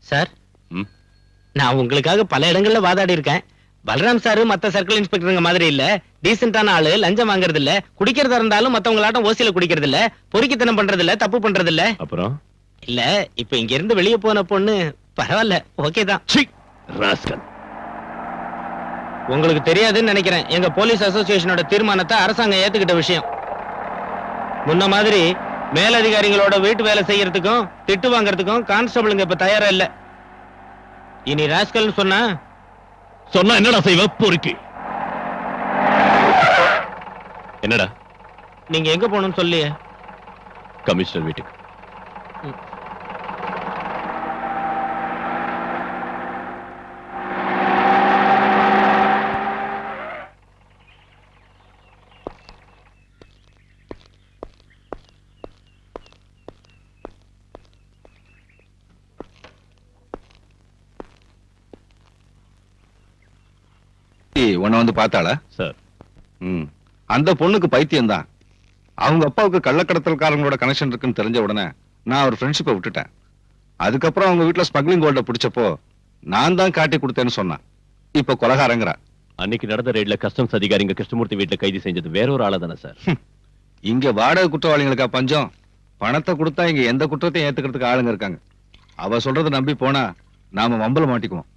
சார், நான் உங்களுக்காக பல இடங்கள்ல வாதாடி இருக்கேன். பலராம் சாரு மத்த சர்க்கிள் இன்ஸ்பெக்டருங்க மாதிரி இல்ல, டீசென்டான ஆளு, லஞ்சம் வாங்குறது இல்ல, குடிக்கிறதா இருந்தாலும் மத்தவங்களாட்டம் ஓசியில குடிக்கிறது இல்ல, பொறுக்கித்தனம் பண்றது இல்ல, தப்பு பண்றது இல்ல. அப்புறம் இல்ல, இப்ப இங்க இருந்து வெளியே போன பொண்ணு பரவாயில்ல, ஓகே தான். உங்களுக்கு தெரியாதுன்னு நினைக்கிறேன், எங்க போலீஸ் அசோசியேஷனோட தீர்மானத்தை அரசாங்கம் ஏத்துக்கிட்ட விஷயம். முன்ன மாதிரி மேலதிகாரிகளோட வீட்டு வேலை செய்யறதுக்கும் திட்டு வாங்கறதுக்கும் கான்ஸ்டபிளுங்க இப்ப தயாரா இல்ல. இனி ராஸ்கல் சொன்னா என்னடா செய்வ? பொறுக்கி. என்னடா? நீங்க எங்க போகணும்னு சொல்லியே. கமிஷனர் வீட்டுக்கு. உன்னை வந்து பார்த்தாளா? சார், அந்த பொண்ணுக்கு பைத்தியம் தான். அவங்க அப்பாவுக்கு கள்ளக்கடத்தல்காரங்களோட கனெக்ஷன் இருக்குன்னு தெரிஞ்ச உடனே நான் ஒரு ஃப்ரெண்ட்ஷிப்பை விட்டுட்டேன். அதுக்கப்புறம் அவங்க வீட்டுல ஸ்மக்லிங் கோல்ட பிடிச்சப்போ நான் தான் காட்டி கொடுத்தேன்னு சொன்னான். இப்ப கொலகாரங்கிறா. அன்னைக்கு நடந்த ரெய்ட்ல கஸ்டம்ஸ் அதிகாரிங்க கிருஷ்ணமூர்த்தி வீட்டுல கைது செஞ்சது வேற ஒரு ஆளா தானே சார்? இங்க வாடகை குற்றவாளிகளுக்கா பஞ்சம்? பணத்தை கொடுத்தா இங்க எந்த குற்றத்தையும் ஏத்துக்கிறதுக்கு ஆளுங்க இருக்காங்க. அவ சொல்றதை நம்பி போனா நாம வம்பல மாட்டிக்குவோம்.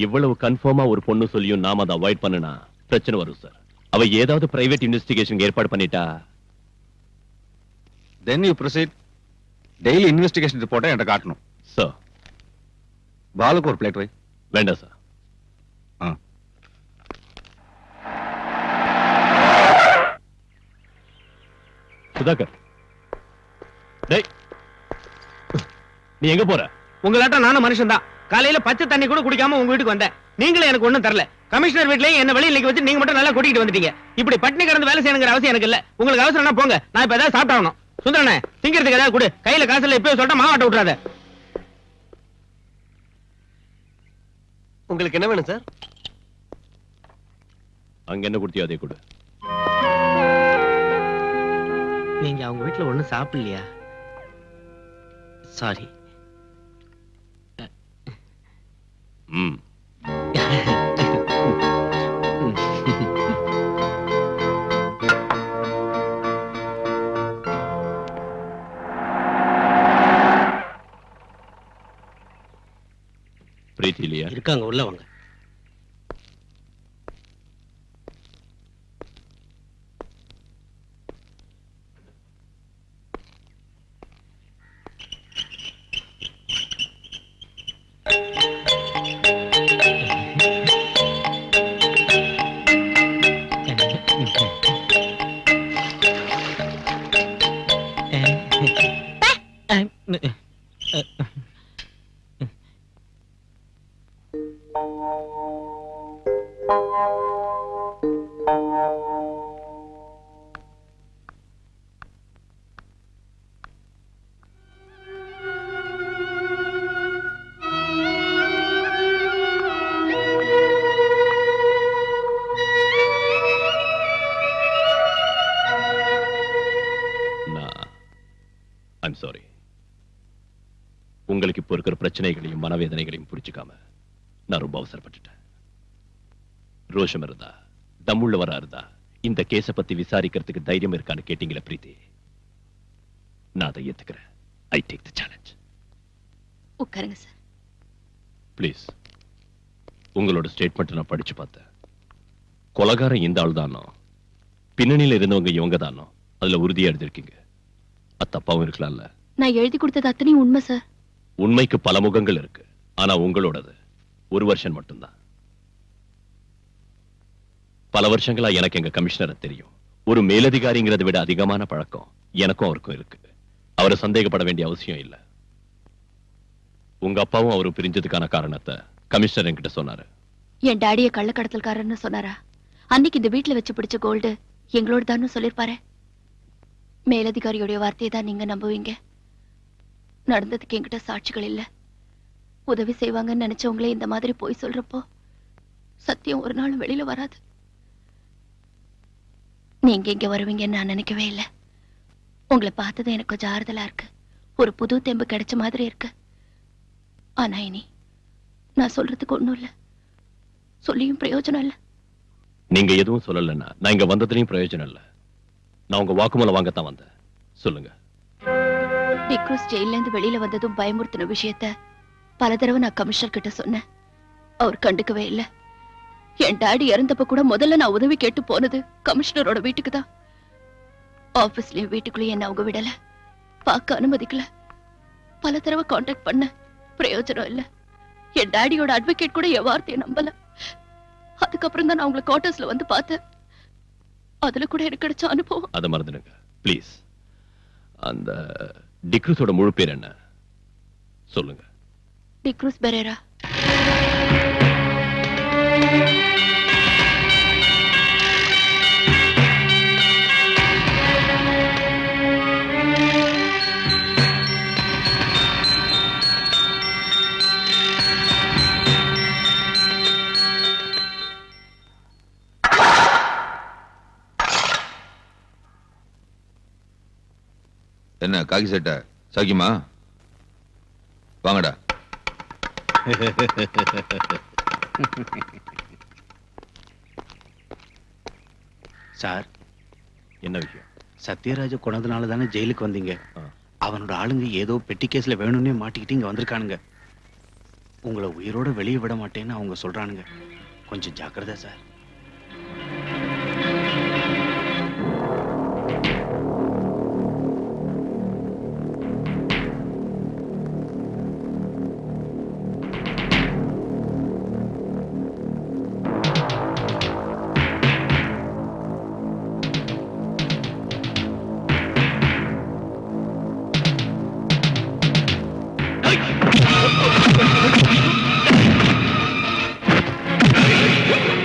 இவ்வளவு கன்ஃபார்மா ஒரு பொண்ணு சொல்லியும் நாம அதை அவாய்ட் பண்ணனா பிரச்சனை வரும் சார். அவ ஏதாவது பிரைவேட் இன்வெஸ்டிகேஷன் ஏற்பாடு பண்ணிட்டா then you proceed. Daily investigation ரிப்போர்ட்டை என்கிட்ட காட்டணும். சார், பாலுக்கு ஒரு பிளேட் வை. வேண்டாம் சார். சுதாகர், டேய், நீ எங்க போற? உங்களாட்டம் நானும் மனுஷன் தான். காலையில பச்சை தண்ணி கூட குடிக்காம உங்க வீட்டுக்கு வந்தேன். நீங்களே எனக்கு ஒண்ணும் தரல. கமிஷனர் வீட்லயே என்ன வெளியில நிக்க வச்சு நீங்க மட்டும் நல்லா கூட்டிட்டு வந்துட்டீங்க. இப்படி பட்டினி கிடந்து வேலை செய்யணுங்கிற அவசியம் எனக்கு இல்ல. உங்களுக்கு அவசரம்னா போங்க, நான் இப்ப ஏதாவது சாப்பிட்டாகணும். சுந்தரனே, திங்கிறதுக்கு ஏதாவது கொடு. கையில காசு இல்ல, இப்பவே சொல்லிட்டு மாவாட்ட விட்டுறாத. உங்களுக்கு என்ன வேணும் சார்? அங்க என்ன குடுத்தியோ அதே கொடு. நீங்க அவங்க வீட்டுல ஒண்ணும் சாப்பிடலையா? சாரி. ஸ்வீட் இல்லையா? இருக்காங்க, உள்ள வாங்க. I'm sorry. உங்களுக்கு இப்போ இருக்கிற பிரச்சனைகளையும் மனவேதனைகளையும் புரிச்சுக்காம நான் ரொம்ப அவசரப்பட்டுட்டேன். ரோஷம் இருந்தா, தம்முள்ளவரா இருந்தா இந்த கேஸ பத்தி விசாரிக்கிறதுக்கு தைரியம் இருக்கான்னு கேட்டீங்களா பிரீத்தி? நான் அதை ஏத்துக்கிறேன். I take the challenge. உட்காருங்க சார். ப்ளீஸ். உங்களோட ஸ்டேட்மெண்ட் நான் படிச்சு பார்த்தேன். கொலைகாரன் இந்த ஆள் தானோ, பின்னணியில இருந்தவங்க இவங்க தானோ, அதுல உறுதியா எழுதிருக்கீங்க. தப்பாவும் இருக்கலாம்ல. நான் எழுதி கொடுத்தது அத்தனையும் உண்மை சார். உண்மைக்கு பல முகங்கள் இருக்கு. ஆனா உங்களோடது ஒரு வருஷம் மட்டும்தான். பல வருஷங்களா எனக்கு எங்க கமிஷனரை தெரியும். ஒரு மேலதிகாரிங்கிறத விட அதிகமான பழக்கம் எனக்கும் அவருக்கும் இருக்கு. அவரை சந்தேகப்பட வேண்டிய அவசியம் இல்ல. உங்க அப்பாவும் அவரும் பிரிஞ்சதுக்கான காரணத்தை கமிஷனர் என்கிட்ட சொன்னாரு. என் டாடிய கள்ளக்கடத்தல்காரன்னு சொன்னாரா? அன்னைக்கு இந்த வீட்டுல வச்சு பிடிச்ச கோல்டு எங்களோட தான் சொல்லிருப்பாரு. மேலதிகாரியோடைய வார்த்தையை தான் நீங்க நம்புவீங்க. நடந்ததுக்கு என்கிட்ட சாட்சிகள் இல்ல. உதவி செய்வாங்கன்னு நினைச்சவங்களே இந்த மாதிரி போய் சொல்றப்போ சத்தியம் ஒரு நாள் வெளியில வராது. நீங்க இங்க வருவீங்கன்னு நான் நினைக்கவே இல்லை. உங்களை பார்த்தது எனக்கு கொஞ்சம் ஆறுதலா இருக்கு. ஒரு புது தெம்பு கிடைச்ச மாதிரி இருக்கு. ஆனா இனி நான் சொல்றதுக்கு ஒண்ணும் இல்ல. சொல்லியும் பிரயோஜனம் இல்ல. நீங்க எதுவும் சொல்லலன்னா நான் இங்க வந்ததுலயும் பிரயோஜனம் இல்ல. நான் உங்க வாக்குமூலம் வாங்கத்தான் வந்தேன். சொல்லுங்க. டிக்ரூஸ் ஜெயில இருந்து வெளியில வந்ததும் பயமுறுத்தின விஷயத்த பல தடவை நான் கமிஷனர் கிட்ட சொன்னேன். அவர் கண்டுக்கவே இல்ல. என் டாடி இறந்தப்ப கூட முதல்ல நான் உதவி கேட்டு போனது கமிஷனரோட வீட்டுக்கு தான். ஆபீஸ்லயும் வீட்டுக்குள்ளேயும் என்ன அவங்க விடல, பார்க்க அனுமதிக்கல. பல தடவை கான்டாக்ட் பண்ண, பிரயோஜனம் இல்ல. என் டாடியோட அட்வொகேட் கூட என் வார்த்தையை நம்பல. அதுக்கப்புறம் தான் நான் உங்களை குவார்டர்ஸ்ல வந்து பார்த்தேன். அதுல கூட எனக்கு கிடைச்ச அனுபவம். அதை மறந்துடுங்க ப்ளீஸ். அந்த டிக்ரூஸோட முழு பேர் என்ன சொல்லுங்க. டிக்ரூஸ் பெரேரா. என்ன காக்கி சட்டை சாக்கிமா? வாங்கடா. சார், என்ன விஷயம்? சத்யராஜ கொண்டதுனால தானே ஜெயிலுக்கு வந்தீங்க. அவனோட ஆளுங்க ஏதோ பெட்டி கேஸ்ல வேணும்னே மாட்டிக்கிட்டு இங்க வந்திருக்கானுங்க. உங்களை உயிரோட வெளியே விட மாட்டேன்னு அவங்க சொல்றானுங்க. கொஞ்சம் ஜாக்கிரதை சார்.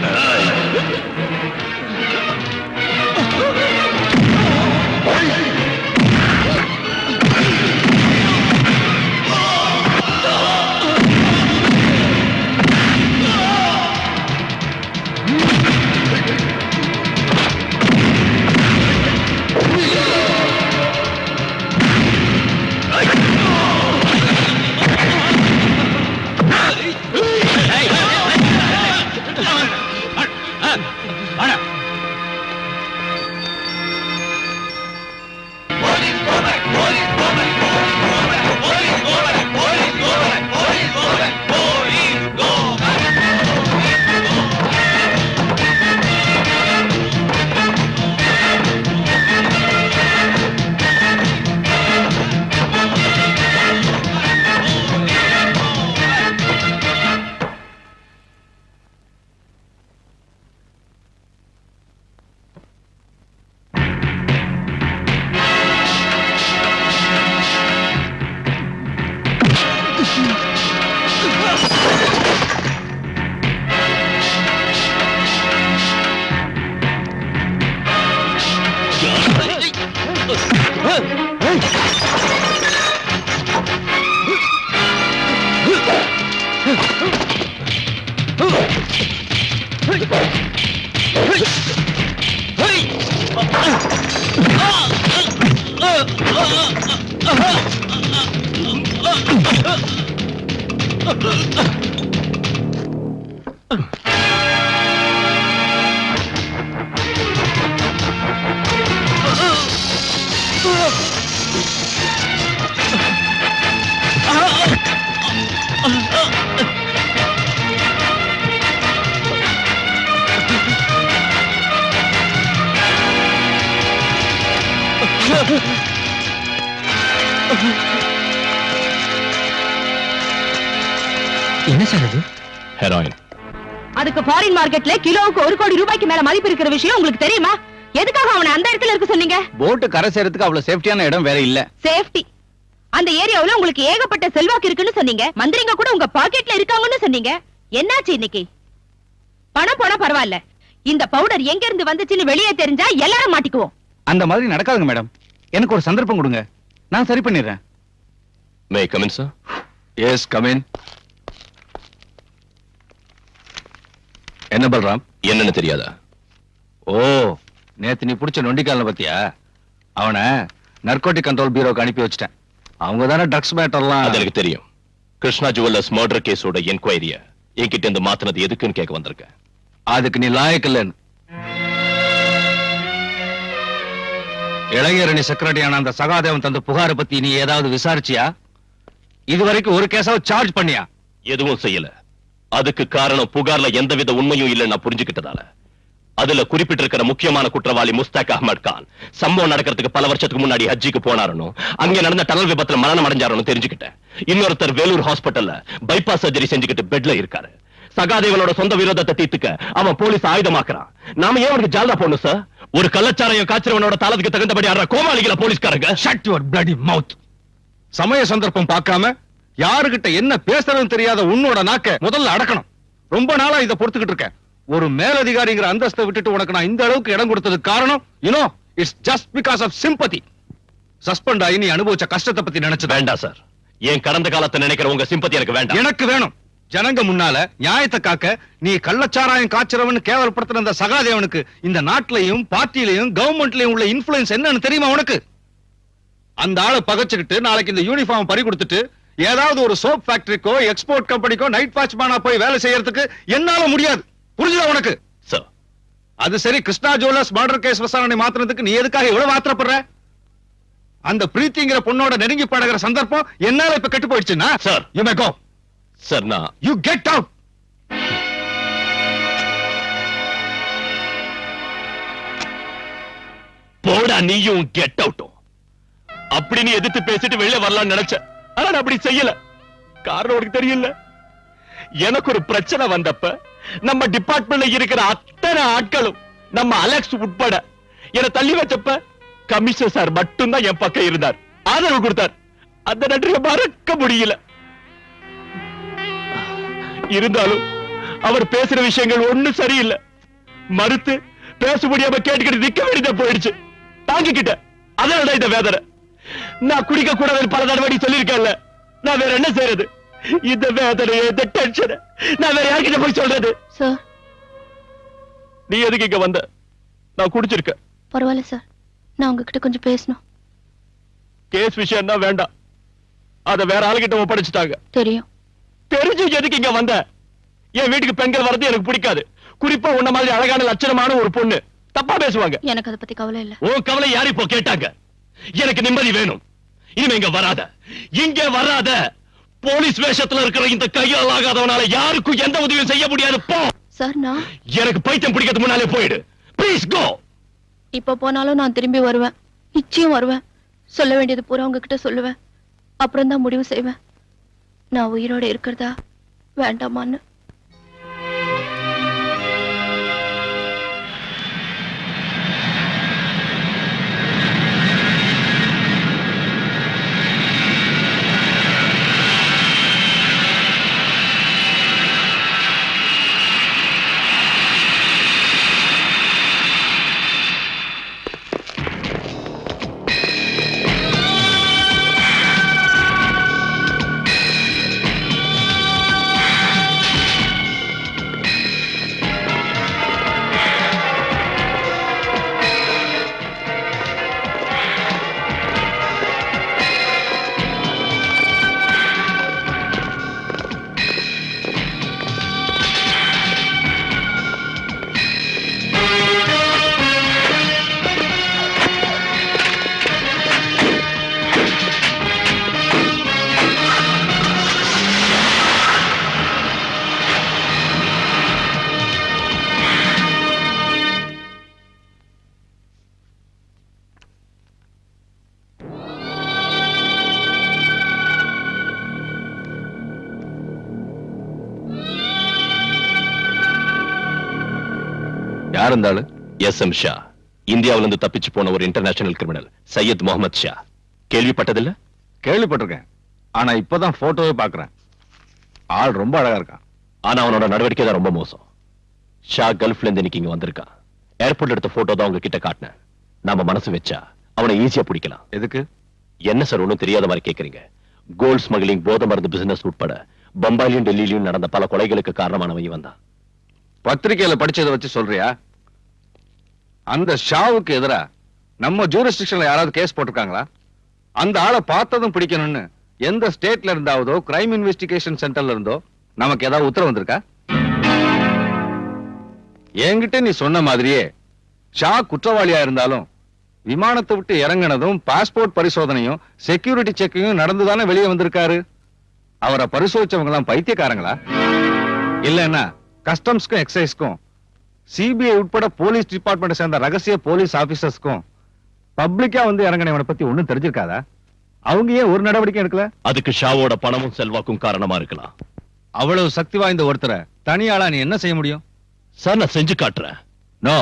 Hey! என்ன சார் இது? ஹெராயின். அதுக்கு ஃபாரின் மார்க்கெட்ல கிலோவுக்கு 1 கோடி ரூபாய்க்கு மேல மதிப்பு இருக்கிற விஷயம் உங்களுக்கு தெரியுமா? எதுக்காக அவனை அந்த இடத்துல இருக்க சொன்னீங்க? போட்டு கரை சேரத்துக்கு அவ்வளவு சேஃப்டியான இடம் வேற இல்ல. சேஃப்டி. அந்த ஏரியாவுல உங்களுக்கு ஏகப்பட்ட செல்வாக்கு இருக்குன்னு சொன்னீங்க. மந்திரிங்க கூட உங்க பாக்கெட்ல இருக்காங்கன்னு சொன்னீங்க. என்னாச்சு இன்னைக்கு? பணம் போனா பரவாயில்ல. இந்த பவுடர் எங்க இருந்து வந்துச்சுன்னு வெளியே தெரிஞ்சா எல்லாரும் மாட்டிக்குவோம். அந்த மாதிரி நடக்காதுங்க மேடம். எனக்கு ஒரு சந்தர்ப்பம் கொடுங்க, நான் சரி பண்ணிடுறேன். May come in sir? Yes come in. என்ன பல்ராம்? என்னன்னு தெரியாதா? ஓ, நேத்து நீ புடிச்ச நொண்டிக்கால பத்தியா? அவனை நர்கோட்டிக் கண்ட்ரோல் பியூரோக்கு அனுப்பி வச்சிட்டேன். அவங்க தானே ட்ரக்ஸ் மேட்டர்லாம். அது எனக்கு தெரியும். கிருஷ்ணா ஜுவல்லர்ஸ் மர்டர் கேஸோட என்கொயரிய என்கிட்ட இருந்து மாத்தினது எதுக்குன்னு கேட்க வந்திருக்கேன். அதுக்கு நீ லாயக்கு இல்லன்னு. இளைஞரணி செக்ரட்டரியான அந்த சகாதேவன் தந்த புகாரை பத்தி நீ ஏதாவது விசாரிச்சியா? இதுவரைக்கும் ஒரு கேஸாவது சார்ஜ் பண்ணியா? எதுவும் செய்யல. அதுக்கு காரணம் புகார்ல எந்தவித உண்மையும் இல்லைன்னு நான் புரிஞ்சுக்கிட்டதால. அதுல குறிப்பிட்டிருக்கிற முக்கியமான குற்றவாளி முஸ்தாக் அஹ்மத் கான் சம்பவம் நடக்கிறதுக்கு பல வருஷத்துக்கு முன்னாடி ஹஜ்ஜிக்கு போனாரனும் அங்க நடந்த டனல் விபத்துல மரணம் அடைஞ்சாரனும் தெரிஞ்சுக்கிட்டேன். இன்னொருத்தர் வேலூர் ஹாஸ்பிட்டல்ல பைபாஸ் சர்ஜரி செஞ்சுக்கிட்டு பெட்ல இருக்காரு. சகாதேவனோட சொந்த விரோதத்தை தீர்த்துக்க அவன் போலீஸ் ஆயுதமாக்குறான். நாம ஏன் அவனுக்கு ஜால்தா போடணும் சார்? ஒரு கள்ளச்சாரையும் காய்ச்சறவனோட தாளத்துக்கு தகுந்தபடி ஆடுற கோமாளிகள போலீஸ்காரங்க. ஷட் யுவர் பிளடி மவுத். சமய சந்தர்ப்பம் பார்க்காம யாருகிட்ட என்ன பேசுறதுன்னு தெரியாத உன்னோட நாக்க முதல்ல அடக்கணும். ரொம்ப நாளா இதை பொறுத்துக்கிட்டு இருக்கேன். ஒரு மேலதிகாரிங்கிற அந்தஸ்தை விட்டுட்டு உனக்கு நான் இந்த அளவுக்கு இடம் கொடுத்ததுக்கு காரணம் it's just because of sympathy. Suspend ஆகி நீ அனுபவிச்ச கஷ்டத்தை பத்தி நினைச்சு வேண்டாம் சார். என் கடந்த காலத்தை நினைக்கிற உங்க சிம்பத்தி எனக்கு வேண்டாம். எனக்கு வேணும். ஜனங்க முன்னால நியாயத்தை காக்க நீ கள்ளச்சாராயம் காய்ச்சறவன் கேவலப்படுத்தின அந்த சகாதேவனுக்கு இந்த நாட்டிலையும் பார்ட்டிலையும் கவர்மெண்ட்லயும் உள்ள இன்ஃபுளுன்ஸ் என்னன்னு தெரியுமா உனக்கு? அந்த ஆளை பகச்சுக்கிட்டு நாளைக்கு இந்த யூனிஃபார்ம் பறி கொடுத்துட்டு ஏதாவது ஒரு சோப் ஃபேக்டரிக்கோ எக்ஸ்போர்ட் கம்பெனிக்கோ நைட் வாட்ச்மேனா போய் வேலை செய்யறதுக்கு என்னால முடியாது. புரிஞ்சுதா உனக்கு? சார், அது சரி. கிருஷ்ணா ஜுவல்லர்ஸ் மர்டர் கேஸ் விசாரணை மாத்தினதுக்கு நீ எதுக்காக எவ்வளவு ஆத்திரப்படுற? அந்த பிரீத்திங்கிற பொண்ணோட நெருங்கி பழகிற சந்தர்ப்பம் என்னால இப்ப கெட்டு போயிடுச்சுன்னா sir you may go. Sir நான் யூ கெட் அவுட். போடா நீயும் கெட் அவுட்டும். அப்படி நீ எதிர்த்து பேசிட்டு வெளியே வரலாம்னு நினைச்ச. ஆனா நான் அப்படி செய்யல. காரணம் உனக்கு தெரியல. எனக்கு ஒரு பிரச்சனை வந்தப்ப நம்ம டிபார்ட்மெண்ட்ல இருக்கிற அத்தனை ஆட்களும் நம்ம அலெக்ஸ் உட்பட என்னை தள்ளி வச்சப்ப கமிஷனர் சார் மட்டும்தான் என் பக்கம் இருந்தார், ஆதரவு கொடுத்தார். அந்த நன்றியை மறக்க முடியல. இருந்தாலும் அவர் பேசுற விஷயங்கள் ஒண்ணும் சரியில்லை. மறுத்து பேச முடியாம கேட்டுக்கிட்டு நிக்க வேண்டியதா போயிடுச்சு. தாங்கிக்கிட்ட. அதனால இந்த வேதனை. நான் குடிக்க கூடாதுன்னு பல தடவை சொல்லியிருக்கேன்ல. நான் வேற என்ன செய்யறது? இந்த வேதனையை, இந்த டென்ஷன் நான் வேற யார்கிட்ட போய் சொல்றது? சார், நீ எதுக்கு இங்க வந்த? நான் குடிச்சிருக்க. பரவாயில்ல சார், நான் உங்ககிட்ட கொஞ்சம் பேசணும். கேஸ் விஷயம் தான் வேண்டாம். அத வேற ஆளுகிட்ட ஒப்படைச்சிட்டாங்க. தெரியும். தெரிஞ்சு எதுக்கு இங்க வந்த? என் வீட்டுக்கு பெண்கள் வர்றது எனக்கு பிடிக்காது. குறிப்பா உன்ன மாதிரி அழகான லட்சணமான ஒரு பொண்ணு தப்பா பேசுவாங்க. எனக்கு அதை பத்தி கவலை இல்ல. உன் கவலை யாரு இப்போ கேட்டாங்க? எனக்கு நிம்மதி வேணும். இனிமே இங்க வராத, இங்க வராத. போலீஸ் வேஷத்துல இருக்கிற இந்த கையால் ஆகாதவனால யாருக்கும் எந்த உதவியும் செய்ய முடியாது. போ சார். நான் எனக்கு பைத்தியம் பிடிக்கிறது முன்னாலே போயிடு. Please go. இப்ப போனாலும் நான் திரும்பி வருவேன். நிச்சயம் வருவேன். சொல்ல வேண்டியது பூரா உங்ககிட்ட சொல்லுவேன். அப்புறம் தான் முடிவு செய்வேன் நான் உயிரோட இருக்கிறதா வேண்டாமான்னு. யார் இருந்தாலும் SM ஷா, இந்தியாவில இருந்து தப்பிச்சு போன ஒரு இன்டர்நேஷனல் கிரிமினல் சையத் முகமது ஷா. கேள்விப்பட்டதில்ல? கேள்விப்பட்டிருக்கேன், ஆனா இப்பதான் போட்டோவே பாக்குறேன். ஆள் ரொம்ப அழகா இருக்கான். ஆனா அவனோட நடவடிக்கை தான் ரொம்ப மோசம். ஷா கல்ஃப்ல இருந்து இன்னைக்கு இங்க வந்திருக்கான். ஏர்போர்ட்ல எடுத்த போட்டோ தான் உங்ககிட்ட காட்டினேன். நாம மனசு வச்சா அவனை ஈஸியா பிடிக்கலாம். எதுக்கு? என்ன சார் ஒண்ணும் தெரியாத மாதிரி கேக்குறீங்க? கோல்ட் ஸ்மக்லிங், போதை மருந்து பிசினஸ் உட்பட பம்பாயிலும் டெல்லியிலும் நடந்த பல கொலைகளுக்கு காரணமானவன் இவன் தான். பத்திரிகையில படிச்சதை வச்சு சொல்றியா? அந்த ஷாவுக்கு எதிரா நம்ம ஜூரிஸ்டிக்ஷன்ல யாராவது கேஸ் போட்டிருக்காங்களா? அந்த ஆளை பார்த்ததும் பிடிக்கணும்னு எந்த ஸ்டேட்ல இருந்தாவதோ கிரைம் இன்வெஸ்டிகேஷன் சென்டர்ல இருந்தோ நமக்கு ஏதாவது உத்தரவு வந்திருக்கா? என்கிட்ட நீ சொன்ன மாதிரியே ஷா குற்றவாளியா இருந்தாலும் விமானத்தை விட்டு இறங்கினதும் பாஸ்போர்ட் பரிசோதனையும் செக்யூரிட்டி செக்கிங்கும் நடந்துதானே வெளியே வந்திருக்காரு. அவரை பரிசோதிச்சவங்க எல்லாம் பைத்தியக்காரங்களா? இல்லன்னா கஸ்டம்ஸ்க்கும் எக்ஸைஸ்க்கும் சிபிஐ உட்பட போலீஸ் டிபார்ட்மெண்ட் சேர்ந்த ரகசிய போலீஸ் ஆபீசர்ஸ்க்கும் பப்ளிக்கா வந்து இறங்கினவனை பத்தி ஒண்ணும் தெரிஞ்சிருக்காதா? அவங்க ஏன் ஒரு நடவடிக்கை எடுக்கல? அதுக்கு ஷாவோட பணமும் செல்வாக்கும் காரணமா இருக்கலாம். அவ்வளவு சக்தி வாய்ந்த ஒருத்தரை தனியாளா நீ என்ன செய்ய முடியும்? சார், நான் செஞ்சு காட்டுறேன். No,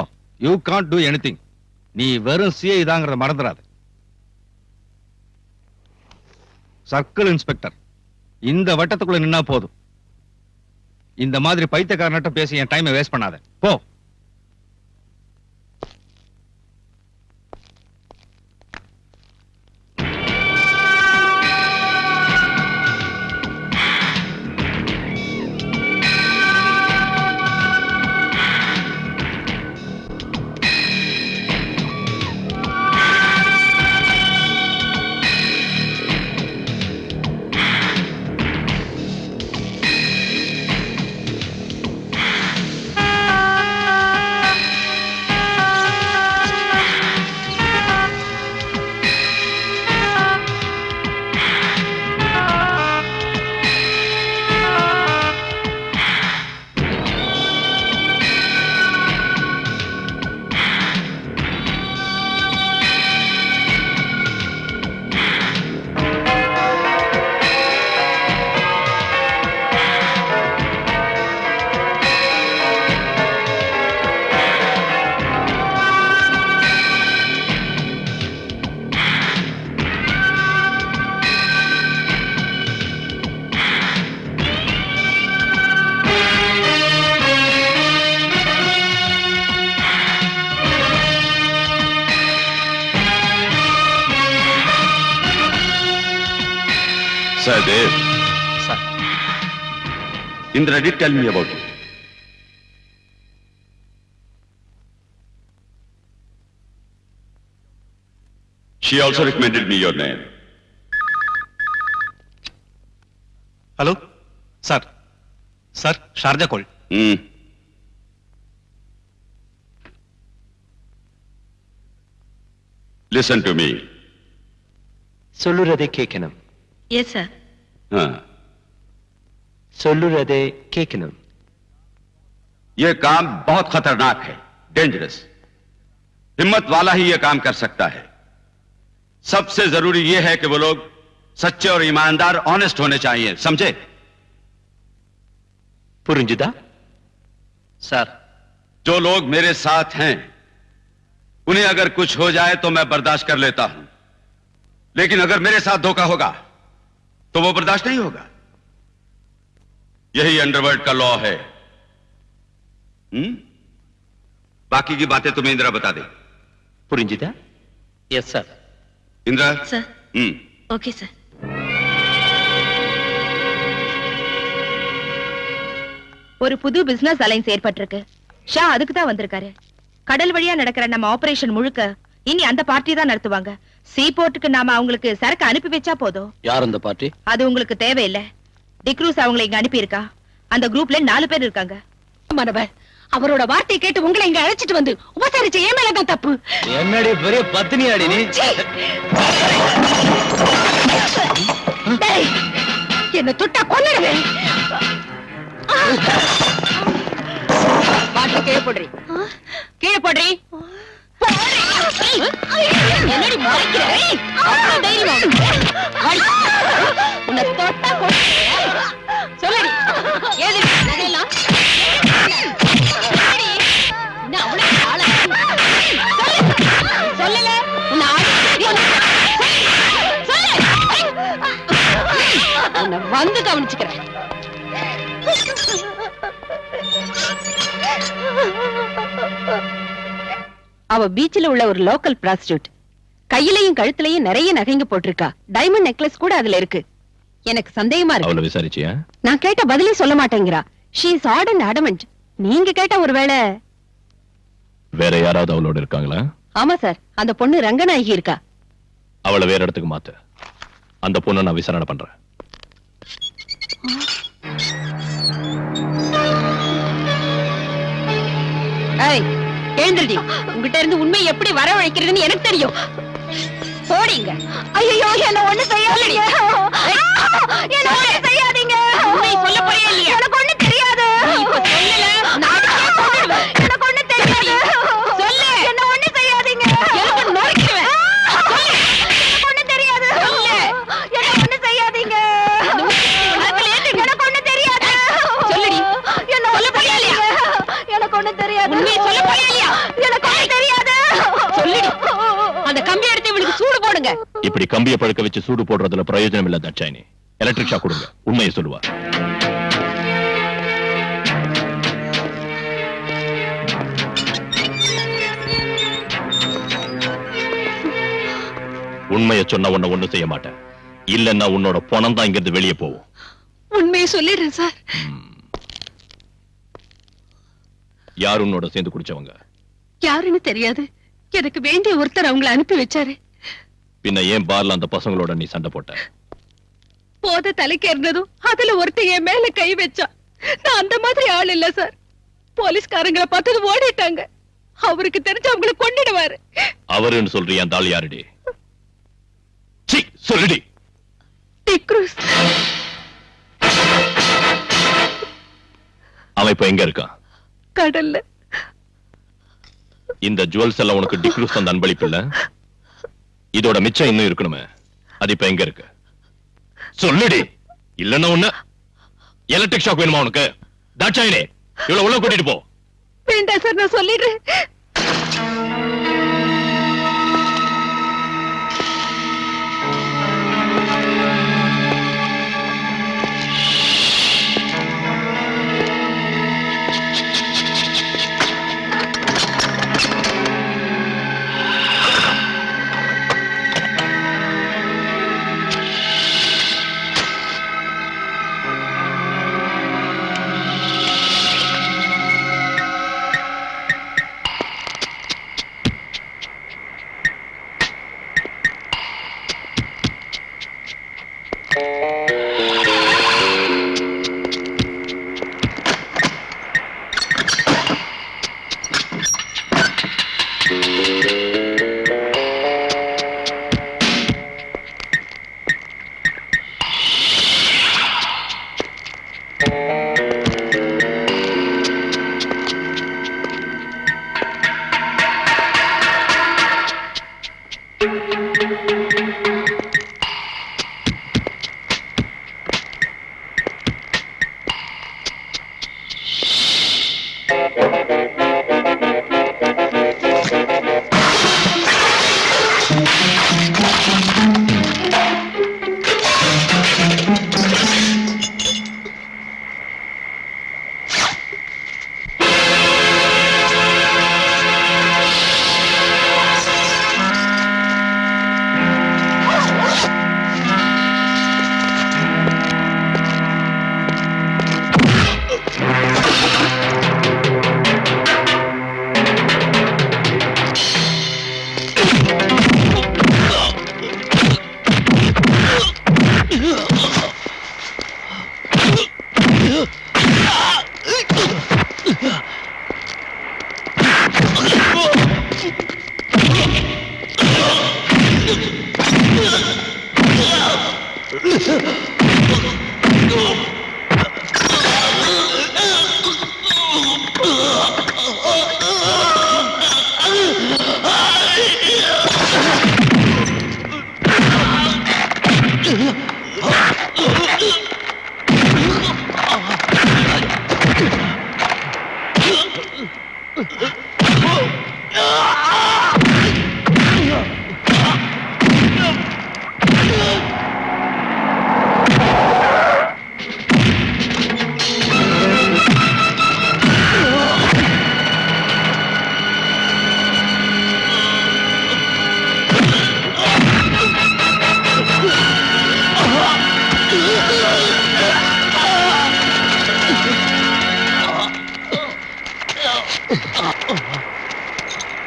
you can't do anything. நீ வெறும் சிஐ தாங்கிறத மறந்துடாது. சர்க்கிள் இன்ஸ்பெக்டர் இந்த வட்டத்துக்குள்ள நின்னா போதும். இந்த மாதிரி பைத்தியக்காரன்ட்ட பேசி என் டைமை வேஸ்ட் பண்ணாத. போ. Sahdev. Sir. Indra did tell me about you. She also recommended me your name. Hello? Sir. Sir, Sharjah call. Listen to me. சொல்லுறதை கேட்கணும். Yes, sir. சொல்லுறதை கேட்கணும். यह काम बहुत खतरनाक है, डेंजरस. हिम्मत वाला ही यह काम कर सकता है. सबसे जरूरी यह है कि वो लोग सच्चे और ईमानदार, ऑनेस्ट होने चाहिए, समझे? புரிஞ்சுதா? सर, जो लोग मेरे साथ हैं, उन्हें अगर कुछ हो जाए तो मैं बर्दाश्त कर लेता हूं, लेकिन अगर मेरे साथ धोखा होगा तो वो बर्दाश्त नहीं होगा. यही अंडरवर्ल्ड का लॉ है. बाकी की बातें तुम्हें इंदिरा बता दे. புரிஞ்சுதா? Yes, sir. Indira. Sir. Okay, sir. ஒரு புது பிசினஸ் அலைன்ஸ் ஏற்பட்டிருக்கு. ஷா அதுக்கு தான் வந்திருக்காரு. கடல் வழியா நடக்கிற நம்ம ஆபரேஷன் முழுக்க இனி அந்த பார்ட்டி தான் நடத்துவாங்க. சீபோர்ட்டுக்கு நாம அவங்களுக்கு சரக்கு அனுப்பி வச்சா போதும். யார் அந்த பார்ட்டி? அது உங்களுக்கு தேவையில்லை. டிக்ரூஸ் அவங்களை இங்க அனுப்பி இருக்கா. அந்த குரூப்ல 4 பேர் இருக்காங்க. மனவர் அவரோட வார்த்தை கேட்டு உங்களை இங்க அழைச்சிட்டு வந்து உபசரிச்ச ஏன் மேலதான் தப்பு. என்னடி பெரிய பத்தினியாடி நீ? என்ன தொட்டா கொன்னுடுவேன். பாட்டு கீழே போடுறி. கீழே போடுறி. என்னடி மறைக்கிற? அவ்வளவு தைரியம் உன்னை தொட்டா சொல்லடி. ஏது நகையெல்லாம் என்ன அவ்வளவு கவனிச்சுக்கிறேன். அவ பீச்சில் உள்ள ஒரு லோக்கல் பிராஸ்டியூட். கையிலையும் கழுத்துலயும் நிறைய நகைங்க போட்டிருக்கா. டைமண்ட் நெக்லஸ் கூட அதுல இருக்கு. எனக்கு சந்தேகமா இருக்கு. அவளை விசாரிச்சியா? நான் கேட்ட பதிலே சொல்ல மாட்டேங்கிறா. She is odd and adamant. நீங்க கேட்ட ஒருவேளை வேற யாராவது அவளோட இருக்காங்களா? ஆமா சார், அந்த பொண்ணு ரங்கநாயகி இருக்கா. அவளை வேற இடத்துக்கு மாத்து. அந்த பொண்ணை நான் விசாரணை பண்றேன். எழுந்திருடி. உங்ககிட்ட இருந்து உண்மை எப்படி வரவழைக்கிறதுன்னு எனக்கு தெரியும். போடிங்க. ஐயோ, என்ன ஒண்ணு செய்யாதீங்க. என்ன ஒண்ணு செய்யாதீங்க. உண்மை சொல்ல போறியா இல்லையா? எனக்கு ஒண்ணு தெரியாது. இப்ப சொல்லல, நாளைக்கே கொன்னுடுவேன். எனக்கு ஒண்ணு தெரியாது. சொல்லு. என்ன ஒண்ணு செய்யாதீங்க. எனக்கு நொறுக்கிடுவேன். சொல்லு. எனக்கு ஒண்ணு தெரியாது. சொல்லு. என்ன ஒண்ணு செய்யாதீங்க. எனக்கு ஒண்ணு தெரியாது. சொல்லுடி. என்ன சொல்ல போறியா இல்லையா? எனக்கு ஒண்ணு தெரியாது. உண்மை சொல்ல போறியா இல்லையா? எனக்கு ஒண்ணு தெரியாது. சொல்லுடி. அந்த கம்பி எடுத்து இவளுக்கு சூடு போடுங்க. இப்படி கம்பியை பழுக்க வச்சு சூடு போடுறதுல பிரயோஜனம் இல்ல தட்சாயினி. எலக்ட்ரிக் ஷாக் கொடுங்க. உண்மையை சொல்லுவா. உண்மையை சொன்ன உன்னை ஒண்ணும் செய்ய மாட்டேன். இல்லன்னா உன்னோட பணம் தான் இங்கிருந்து வெளியே போகும். உண்மையை சொல்லிடுறேன் சார். யார் உன்னோட சேர்ந்து குடிச்சவங்க? யாருன்னு தெரியாது. எனக்கு வேண்டிய ஒருத்தர் அவங்களை அனுப்பி வச்சாரு. பின்ன ஏன் பார்ல அந்த பசங்களோட நீ சண்டை போட்ட? போத தலைக்கு இருந்ததும் அதுல ஒருத்தர் என் மேல கை வச்சா. நான் அந்த மாதிரி ஆள் இல்ல சார். போலீஸ்காரங்களை பார்த்தது ஓடிட்டாங்க. அவருக்கு தெரிஞ்சு அவங்களை கொன்னிடுவாரு. அவருன்னு சொல்றிய அந்த ஆள் யாருடி? சொல்லுடி. டிக்ரூஸ். அவன் இப்ப எங்க இருக்கான்? கடல்ல. இந்த ஜுவல்ஸ் எல்லாம் உனக்கு டிக்ரூஸ் தந்த அன்பளிப்பு இல்ல? இதோட மிச்சம் இன்னும் இருக்கணுமே. அது இப்ப எங்க இருக்கு? சொல்லுடி. இல்லன்னா ஒண்ணு எலக்ட்ரிக் ஷாக் வேணுமா உனக்கு? தாட்சாயினே, இவ்வளவு உள்ள கூட்டிட்டு போ. வேண்டாம் சார், நான் சொல்லிடுறேன்.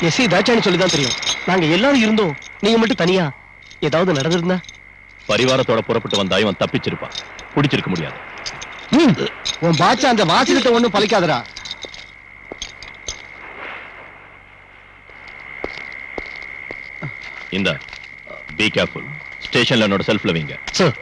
எஸ்ஐ தாட்சான்னு சொல்லிதான் தெரியும். நாங்க எல்லாரும் இருந்தோம், நீங்க மட்டும் தனியா. ஏதாவது நடந்திருந்தா? பரிவாரத்தோட புறப்பட்டு வந்தா இவன் தப்பிச்சிருப்பான், பிடிச்சிருக்க முடியாது. உன் பாச்சா அந்த வாசகத்தை ஒண்ணும் பலிக்காதடா. இந்த பி கேர்ஃபுல். ஸ்டேஷன்ல என்னோட செல்ஃப்ல வைங்க. சார்.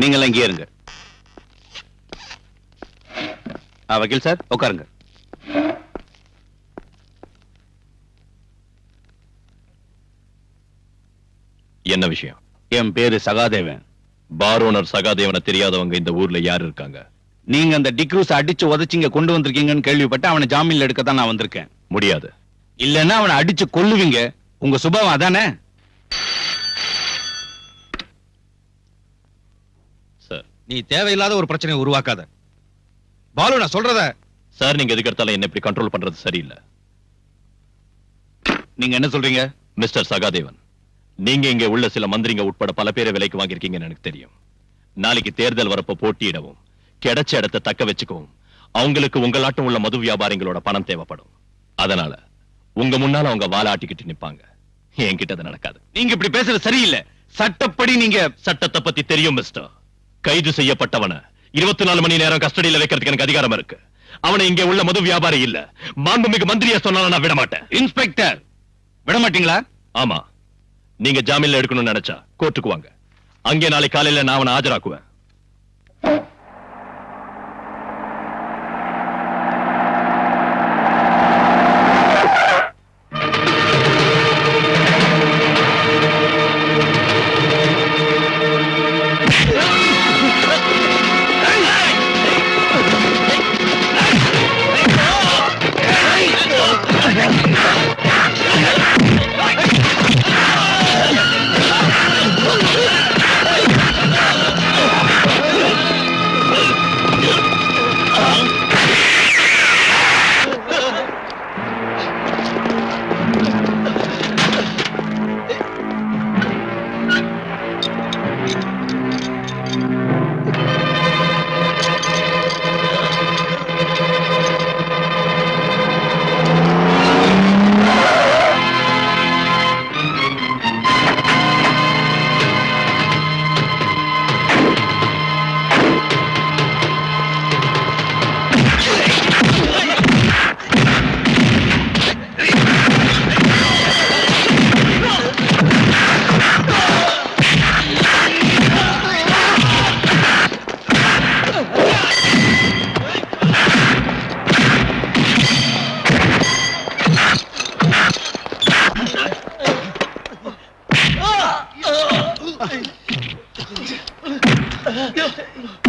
நீங்களாம் இங்கே இருங்க. வக்கீல் சார் உட்காருங்க. என்ன விஷயம்? என் பேரு சகாதேவன். பார் ஓனர் சகாதேவனை தெரியாதவங்க இந்த ஊர்ல யார் இருக்காங்க? நீங்க அந்த டிக்ரூஸ் அடிச்சு உதச்சிங்க கொண்டு வந்திருக்கீங்கன்னு கேள்விப்பட்டு அவனை ஜாமீன்ல எடுக்கத்தான் நான் வந்திருக்கேன். முடியாது. இல்லன்னா அவனை அடிச்சு கொல்லுவீங்க. உங்க சுபாவம் அதானே? சார், நீ தேவையில்லாத ஒரு பிரச்சனையை உருவாக்காத. பாலு, நான் சொல்றத. சார், நீங்க எதுக்கு எடுத்தாலும் என்ன இப்படி கண்ட்ரோல் பண்றது சரியில்லை. நீங்க என்ன சொல்றீங்க? மிஸ்டர் சகாதேவன், நீங்க இங்க உள்ள சில மந்திரிங்க உட்பட பல பேரை விலைக்கு வாங்கியிருக்கீங்கன்னு எனக்கு தெரியும். நாளைக்கு தேர்தல் வரப்ப போட்டியிடவும் கிடைச்ச இடத்தை தக்க வச்சுக்கவும் அவங்களுக்கு உங்களாட்டம் உள்ள மது வியாபாரிகளோட பணம் தேவைப்படும். அதனால உங்க முன்னால அவங்க வாலாட்டிக்கிட்டு நிப்பாங்க. என்கிட்ட அது நடக்காது. நீங்க இப்படி பேசுறது சரியில்லை. சட்டப்படி நீங்க சட்டத்தை பத்தி தெரியும் மிஸ்டர். கைது செய்யப்பட்டவன 24 மணி நேரம் கஸ்டடியில வைக்கிறதுக்கு எனக்கு அதிகாரம் இருக்கு. அவனை இங்க உள்ள மது வியாபாரி இல்ல, மாண்புமிகு மந்திரியா சொன்னாலும் நான் விட மாட்டேன். இன்ஸ்பெக்டர், விட மாட்டீங்களா? ஆமா, நீங்க ஜாமீன்ல எடுக்கணும்னு நினைச்சா கோர்ட்டுக்கு வாங்க. அங்கே நாளை காலையில நான் அவனை ஆஜராக்குவேன்.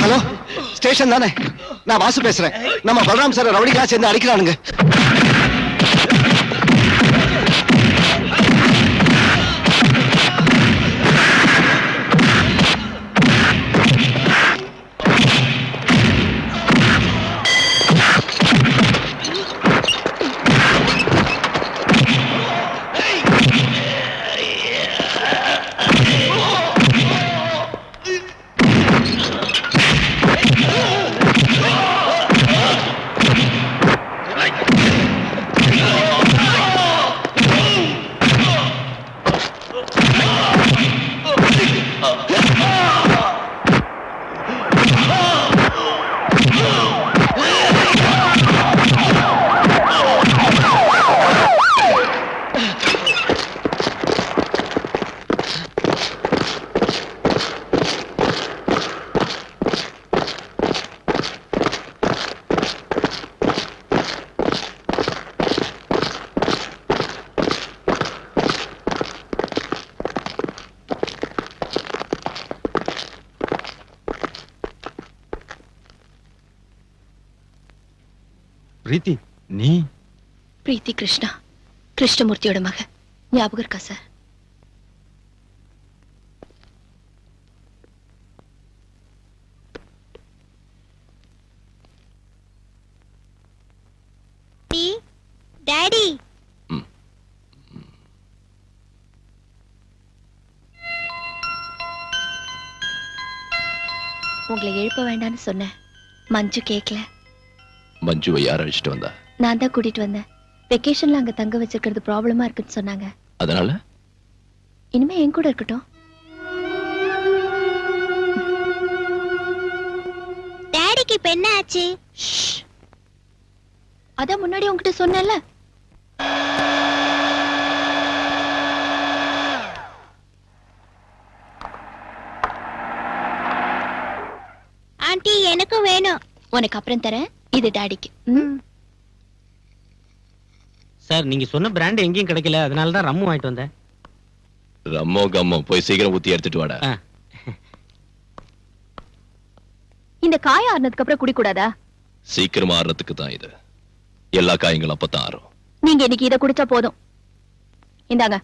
ஹலோ, ஸ்டேஷன் தானே? நான் வாசு பேசுறேன். நம்ம பலராம் சார் ரவுடிகளா சேர்ந்து அடிக்கிறானுங்க. பிரீத்தி நீ? பிரீத்தி கிருஷ்ணா, கிருஷ்ணமூர்த்தியோட மக. ஞாபகம் இருக்கா சார்? டாடி, உங்களை எழுப்ப வேண்டாம்னு சொன்னேன். மஞ்சு கேட்கல. மஞ்சுவை யார் அழைச்சிட்டு வந்தா? நான் தான் கூட்டிட்டு வந்தேன். வெக்கேஷன்ல அங்க தங்க வச்சிருக்கிறது ப்ராப்ளமா இருக்குன்னு சொன்னாங்க. அதனால இனிமே என் கூட இருக்கட்டும். டாடிக்கு இப்ப என்ன ஆச்சு? அதான் முன்னாடி உங்ககிட்ட சொன்னேன்ல. ஆண்டி, எனக்கும் வேணும். உனக்கு அப்புறம் தரேன். இது டாடிக்கு. சார் நீங்க சொன்ன பிராண்ட் எங்கேயும் கிடைக்கல, அதனால தான் ரம்மு வாங்கிட்டு வந்தேன். ரம்மோ கம்மோ போய் சீக்கிரம் ஊத்தி எடுத்துட்டு வாடா. இந்த காய ஆறுனதுக்கு அப்புறம் குடிக்கூடாதா? சீக்கிரமா ஆறுறதுக்கு தான் இது. எல்லா காயங்களும் அப்பதான் ஆறும். நீங்க இன்னைக்கு இதை குடிச்சா போதும். இந்தாங்க.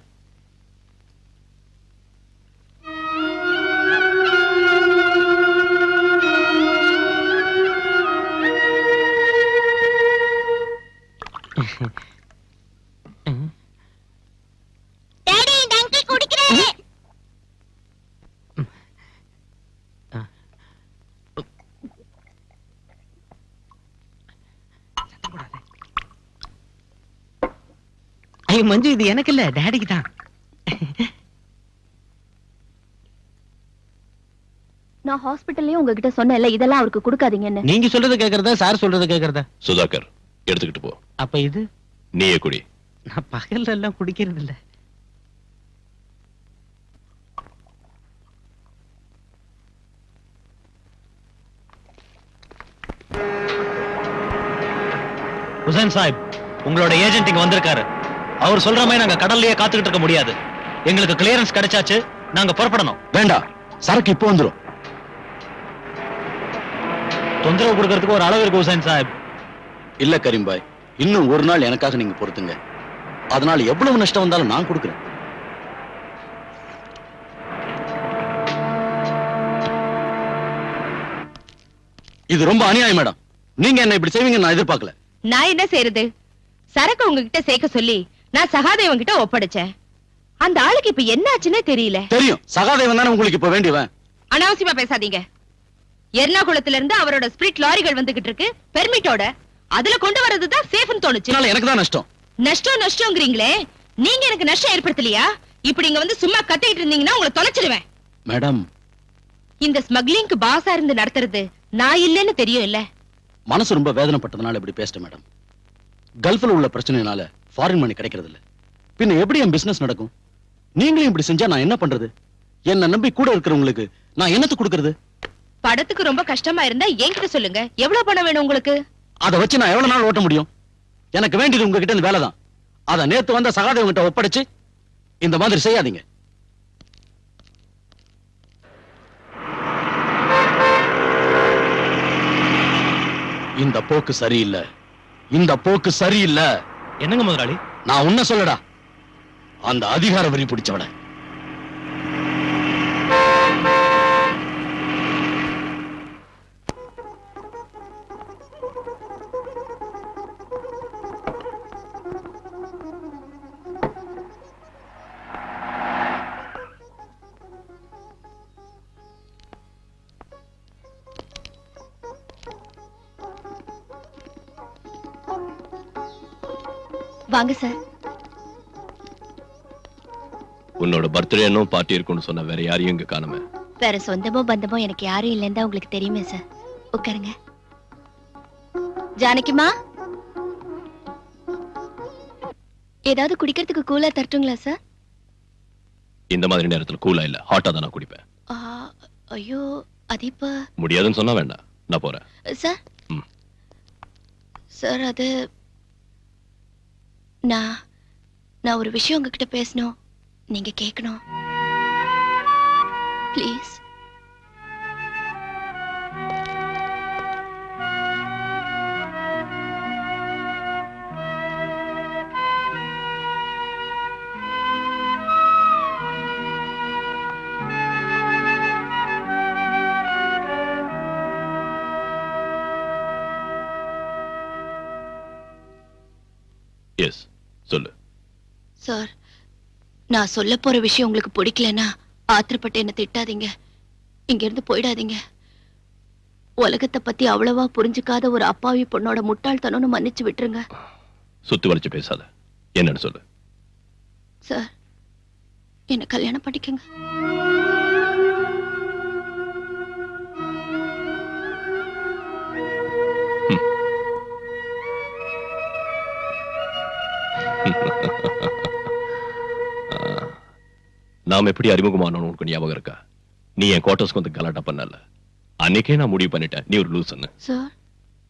டாடி, இந்த அங்கிள் குடிக்கிறாரு. ஐயோ மஞ்சு, இது எனக்கு இல்ல, டாடிக்கு தான். நான் ஹாஸ்பிட்டல்லயும் உங்ககிட்ட சொன்னேன்ல, இதெல்லாம் அவருக்கு கொடுக்காதீங்கன்னு. நீங்க சொல்றது கேக்குறதா சார் சொல்றது கேக்குறதா? சுதாகர் எடுத்துக்கிட்டு போ. அப்ப இது நீயே குடி. நான் பகல்ல எல்லாம் குடிக்கிறது இல்ல. ஹுசைன் சாஹிப், உங்களோட ஏஜென்ட் இங்க வந்திருக்காரு. அவர் சொல்ற மாதிரி நாங்க கடல்லயே காத்துக்கிட்டு இருக்க முடியாது. எங்களுக்கு கிளியரன்ஸ் கிடைச்சாச்சு, நாங்க புறப்படணும். வேண்டாம், சரக்கு இப்போ வந்துரும். தொந்தரவு கொடுக்கறதுக்கு ஒரு அளவு இருக்கு ஹுசைன் சாஹிப். இல்ல கரீம் பாய், இன்னும் ஒரு நாள் எனக்காக நீங்க பொறுத்துங்க. அதனால எவ்வளவு நஷ்டம் வந்தாலும் நான் கொடுக்கிறேன். இது ரொம்ப அநியாயம் மேடம். நீங்க என்ன இப்படி செய்வீங்க நான் எதிர்பார்க்கல. நான் என்ன செய்யறது? சரக்கு உங்ககிட்ட சேர்க்க சொல்லி நான் சகாதேவன் கிட்ட ஒப்படைச்சேன். அந்த ஆளுக்கு இப்ப என்ன ஆச்சுன்னே தெரியல. தெரியும், சகாதேவன் தானே உங்களுக்கு இப்ப வேண்டியவன். அனாவசியமா பேசாதீங்க. எர்ணாகுளத்துல இருந்து அவரோட ஸ்பிரிட் லாரிகள் வந்துகிட்டு இருக்கு பெர்மிட்டோட. அதுல கொண்டு வரதுதான் சேஃப்னு தோணுச்சு. எனக்கு தான் நஷ்டம். நஷ்டம்ங்கிறீங்களே, நீங்க எனக்கு நஷ்டம் ஏற்படுத்தலையா? இப்படி இங்க வந்து சும்மா கத்திட்டு இருந்தீங்கன்னா உங்களை தொலைச்சிடுவேன். மேடம், இந்த ஸ்மக்லிங்க்கு பாஸா இருந்து நடத்துறது நான் இல்லைன்னு தெரியும் இல்ல? மனசு ரொம்ப வேதனைப்பட்டதுனால இப்படி பேசிட்டேன் மேடம். கல்ஃப்ல உள்ள பிரச்சனைனால ஃபாரின் மணி கிடைக்கிறது இல்ல. பின்ன எப்படி என் பிசினஸ் நடக்கும்? நீங்களும் இப்படி செஞ்சா நான் என்ன பண்றது? என்ன நம்பி கூட இருக்கிறவங்களுக்கு நான் என்னத்து கொடுக்கறது? படத்துக்கு ரொம்ப கஷ்டமா இருந்தா என்கிட்ட சொல்லுங்க. எவ்வளவு பணம் வேணும் உங்களுக்கு? அதை வச்சு நான் எவ்வளவு நாள் ஓட்ட முடியும்? எனக்கு வேண்டியது உங்ககிட்ட இந்த வேலைதான். அதை நேத்து வந்த சகாதேவன் கிட்ட ஒப்படைச்சு இந்த மாதிரி செய்யாதீங்க. இந்த போக்கு சரியில்லை. இந்த போக்கு சரியில்லை. என்னங்க முதலாளி? நான் உன்ன சொல்லடா, அந்த அதிகார வெறி பிடிச்சவன. வாங்க சார். உன்னோட பர்த்டே இன்னும் பார்ட்டி இருக்குன்னு சொன்ன வேற யாரையும் இங்க காணுமே. வேற சொந்தமோ பந்தமோ எனக்கு யாரும் இல்லைன்னு உங்களுக்கு தெரியுமே சார். உட்காருங்க. ஜானகிமா, ஏதாவது குடிக்கிறதுக்கு கூலா தரட்டுங்களா சார்? இந்த மாதிரி நேரத்துல கூலா இல்ல, ஹாட்டா தான் நான் குடிப்பேன். ஐயோ, அது இப்ப முடியாதுன்னு சொன்னா வேண்டாம், நான் போறேன். சார். சார், அது நான் ஒரு விஷயம் உங்ககிட்ட பேசணும். நீங்க கேட்கணும். ப்ளீஸ். சொல்லு. சார், நான் சொல்ல போற விஷயம் உங்களுக்கு பிடிக்கலன்னா ஆத்திரப்பட்டு என்ன திட்டாதீங்க. இங்க இருந்து போயிடாதீங்க. உலகத்தை பத்தி அவ்வளவா புரிஞ்சுக்காத ஒரு அப்பாவி பொண்ணோட முட்டாள்தனம்னு மன்னிச்சு விட்டுருங்க. சுத்தி வளைச்சு பேசாத. என்னன்னு சொல்லு. சார், என்ன கல்யாணம் பண்ணிக்கங்க. நாம் எப்படி அறிமுகமானோம் உனக்கு ஞாபகம் இருக்கா? நீ என் குவார்டர்ஸ்க்கு வந்து கலாட்டா பண்ணல. அன்னைக்கே நான் முடிவு பண்ணிட்டேன் நீ ஒரு லூசுன்னு. சார்,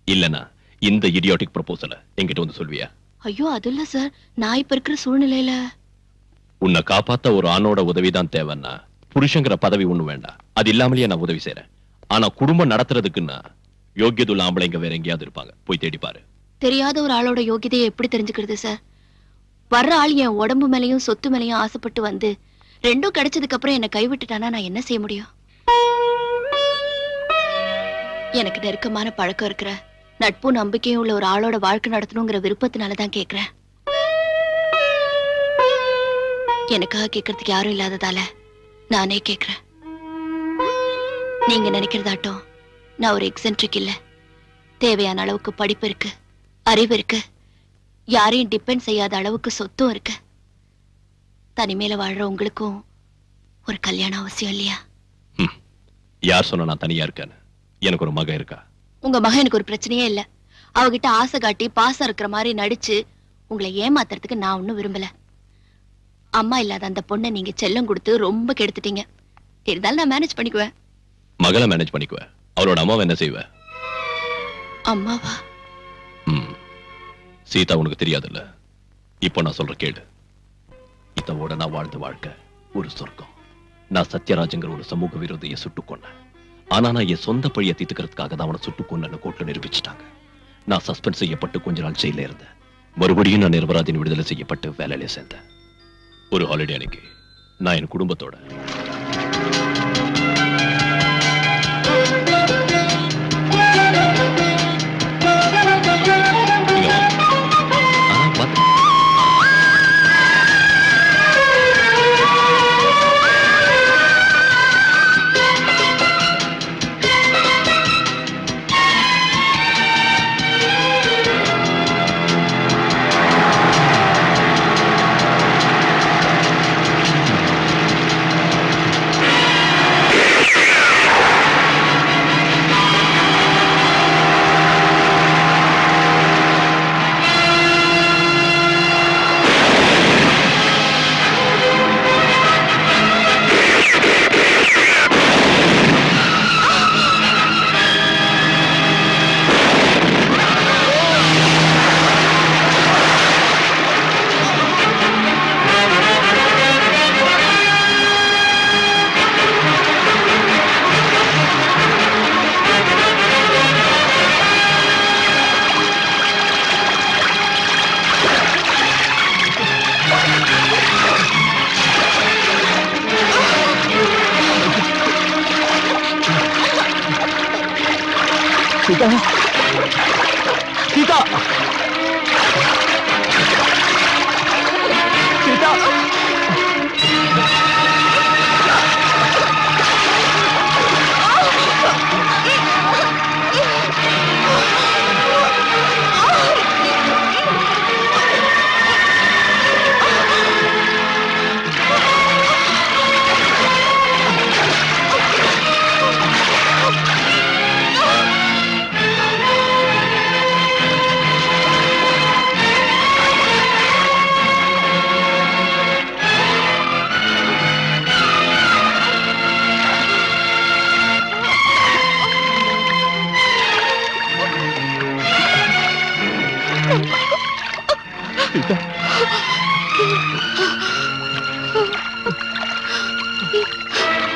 இல்லனா இந்த இடியாட்டிக் ப்ரொபோசலை என்கிட்ட வந்து சொல்வியா? ஐயோ அது இல்ல சார், நான் இப்ப இருக்கிற சூழ்நிலையில உன்னை காப்பாத்த ஒரு ஆணோட உதவிதான் தேவைன்னா புருஷங்கிற பதவி ஒண்ணு வேண்டாம். அது இல்லாமலேயே நான் உதவி செய்யறேன். ஆனா குடும்பம் நடத்துறதுக்குன்னா யோகியதுள்ள ஆம்பளைங்க வேற எங்கேயாவது இருப்பாங்க. போய் தேடி பாரு. தெரியாத ஒரு ஆளோட யோகியதையை எப்படி தெரிஞ்சுக்கிறது சார்? வர்ற ஆள் என் உடம்பு மேலையும் சொத்து மேலையும் ஆசைப்பட்டு வந்து ரெண்டும் கிடைச்சதுக்கு அப்புறம் என்ன கைவிட்டுட்டானா நான் என்ன செய்ய முடியும்? எனக்கு நெருக்கமான பழக்கம் இருக்கிற நட்பும் நம்பிக்கையும் உள்ள ஒரு ஆளோட வாழ்க்கை நடத்தணுங்கிற விருப்பத்தினாலதான் கேக்குறேன். எனக்காக கேட்கறதுக்கு யாரும் இல்லாததால நானே கேக்குறேன். நீங்க நினைக்கிறதாட்டம் நான் ஒரு எக்ஸென்ட்ரிக் இல்ல. தேவையான அளவுக்கு படிப்பு இருக்கு, அறிவு இருக்கு, யாரையும் டிபெண்ட் செய்யாத அளவுக்கு சொத்தும் இருக்கு. தனிமையில வாழ்ற உங்களுக்கும் ஒரு கல்யாணம் அவசியம் இல்லையா? யார் சொன்னா நான் தனியா இருக்கேன்னு? எனக்கு ஒரு மகன் இருக்கா. உங்க மகன் எனக்கு ஒரு பிரச்சனையே இல்ல. அவகிட்ட ஆசை காட்டி பாசம் இருக்கிற மாதிரி நடிச்சு உங்களை ஏமாத்துறதுக்கு நான் ஒண்ணும் விரும்பல. அம்மா இல்லாத அந்த பொண்ணை நீங்க செல்லம் கொடுத்து ரொம்ப கெடுத்துட்டீங்க. இருந்தாலும் நான் மேனேஜ் பண்ணிக்குவேன். மகளை மேனேஜ் பண்ணிக்குவேன். அவளோட அம்மாவை என்ன செய்வ? அம்மாவா? சீதா உனக்கு தெரியாதுல்ல. இப்போ நான் சொல்ற கேடு. இதோட நான் வாழ்ந்த வாழ்க்கை ஒரு சொர்க்கம். நான் சத்யராஜங்கிற ஒரு சமூக விரோதியை சுட்டுக் கொன்னேன். ஆனா நான் என் சொந்த பழியை தீர்த்துக்கிறதுக்காக தான் அவனை சுட்டுக் கொன்னு கோர்ட்ல நிரூபிச்சுட்டாங்க. நான் சஸ்பெண்ட் செய்யப்பட்டு கொஞ்ச நாள் ஜெயில இருந்தேன். மறுபடியும் நான் நிரபராதின் விடுதலை செய்யப்பட்டு வேலையில சேர்ந்தேன். ஒரு ஹாலிடே அன்னைக்கு நான் என் குடும்பத்தோட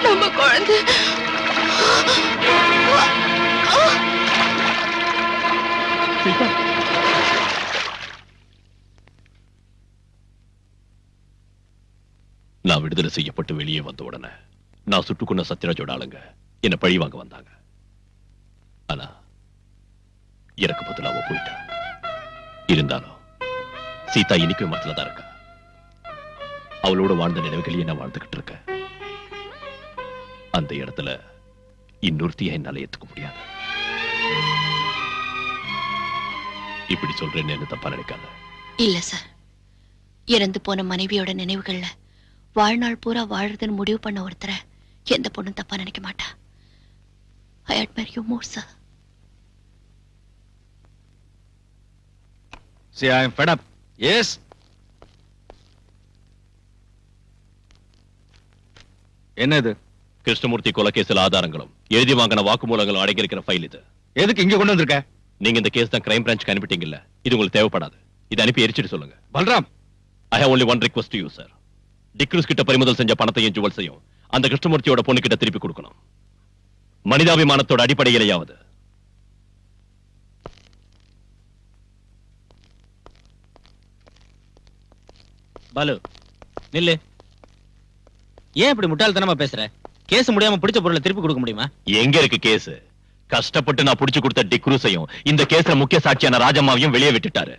நம்ம குழந்தை நான் விடுதலை செய்யப்பட்டு வெளியே வந்த உடனே நான் சுட்டுக்கொண்ட சத்யராஜோட ஆளுங்க என்ன பழி வாங்க வந்தாங்க. ஆனா எனக்கு பதிலா அவ போயிட்டா. இருந்தாலும் சீதா இன்னைக்கும் மரத்துல தான் இருக்கா. அவளோட வாழ்ந்த நினைவுகளையே நான் வாழ்ந்துகிட்டு இருக்க. அந்த இடத்துல இன்னொருத்திய என்னால ஏத்துக்க முடியாது. இப்படி சொல்றேன்னு என்ன தப்பா நினைக்காத. இல்ல சார், இறந்து போன மனைவியோட நினைவுகள்ல வாழ்நாள் பூரா வாழறதுன்னு முடிவு பண்ண ஒருத்தரை எந்த பொண்ணும் தப்பா நினைக்க மாட்டா. I admire you more, sir. See, I am fed up. Yes. என்ன இது? கிருஷ்ணமூர்த்தி கொலைகேசில் ஆதாரங்களும் எழுதி வாங்கின வாக்குமூலங்களும் அடங்கியிருக்கிற ஃபைல் இது. எதுக்கு இங்க கொண்டு வந்திருக்க? நீங்க இந்த கேஸ் தான் கிரைம் பிரான்ச்க்கு அனுப்பிட்டீங்கல்ல, இது உங்களுக்கு தேவைப்படாது. இதை அனுப்பி எரிச்சிட்டு சொல்லுங்க. Balram, I have only one request to you, sir. D'Cruz கிட்ட பறிமுதல் செஞ்ச பணத்தையும் ஜுவல்ஸையும் அந்த கிருஷ்ணமூர்த்தியோட பொண்ணு கிட்ட திருப்பி கொடுக்கணும். மனிதாபிமானத்தோட அடிப்படையிலேயாவது. பாலு நில்லு. ஏன் இப்படி முட்டாள்தனமா பேசுற? கேஸ் முடியாம பிடிச்ச பொருளை திருப்பி கொடுக்க முடியுமா? எங்க இருக்கு கேஸ்? கஷ்டப்பட்டு நான் புடிச்சு கொடுத்த டிக்ரூஸையும் இந்த கேஸ்ல முக்கிய சாட்சியான ராஜம்மாவையும் வெளியே விட்டுட்டாரு.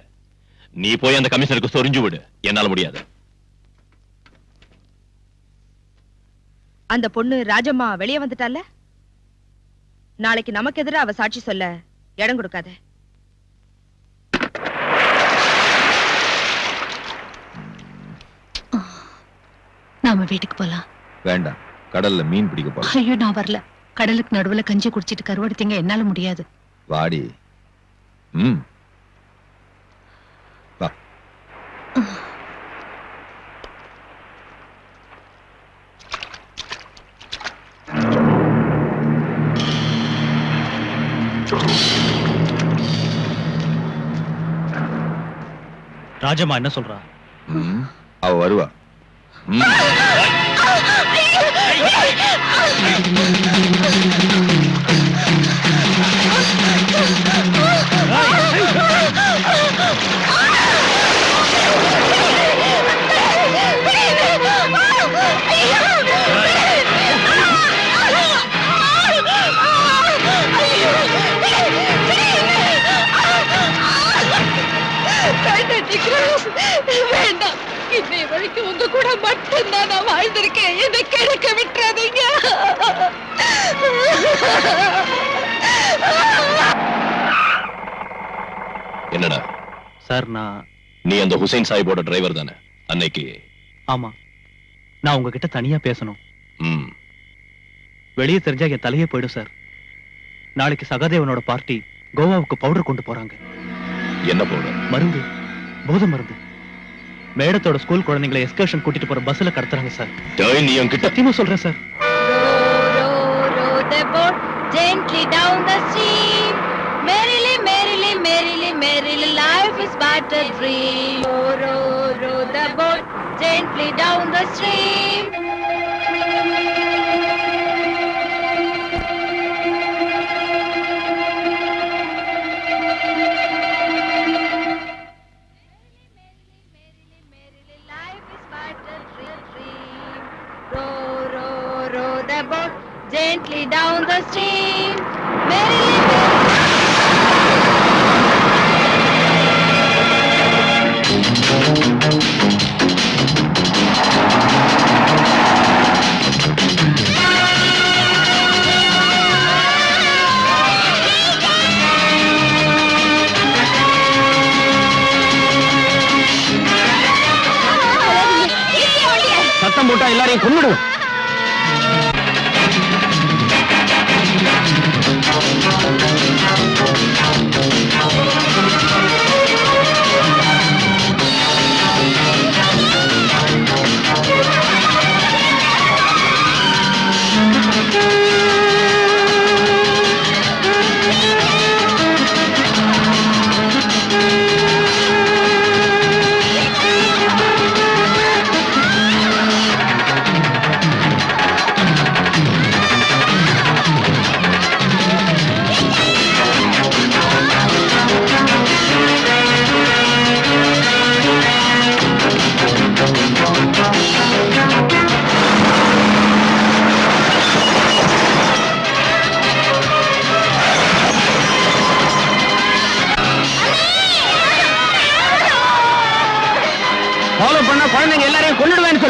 நீ போய் அந்த கமிஷனருக்கு சொரிஞ்சு விடு. என்னால முடியாது. அந்த பொண்ணு ராஜம்மா வெளியே வந்துட்டால, நாளைக்கு நமக்கு எதிராக அவ சாட்சி சொல்ல இடம் கொடுக்காத. நாம வீட்டுக்கு போலாம். வேண்டாம், கடல்ல மீன் பிடிக்க போலாம். ஐயோ, நான் வரல. கடலுக்கு நடுவுல கஞ்சி குடிச்சிட்டு கருவாடுத்தீங்க, என்னால முடியாது. வாடி. வா. ராஜம்மா என்ன சொல்றா? அவ வருவா. வேண்டாம், இன்னைய வரைக்கும் உங்க கூட மட்டும்தான் நான் வாழ்ந்திருக்கேன். என்னை கெடுக்க விட்டுறாதீங்க. என்னடா சார், நீ அந்த ஹுசைன் சாஹிபோட டிரைவர் தானே அன்னைக்கு? ஆமா. நான் உங்ககிட்ட தனியா பேசணும். வெளியே தெரிஞ்சா என் தலையே போயிடும் சார். நாளைக்கு சகாதேவனோட பார்ட்டி கோவாவுக்கு பவுடர் கொண்டு போறாங்க. என்ன பவுடர்? மருந்து, போதை மருந்து. மேடத்தோட ஸ்கூல் குழந்தைங்களை எஸ்கர்ஷன் கூட்டிட்டு போற பஸ்ல கடத்துறாங்க சார். நீ என்கிட்ட சத்தியமா சொல்றேன் sir. Row the boat gently down the stream. Merrily, merrily, merrily, merrily, life is but a dream. Row the boat gently down the stream. Row the boat gently down the stream. Merrily, சத்தம் போட்டா எல்லாரையும் கொன்னுடும்.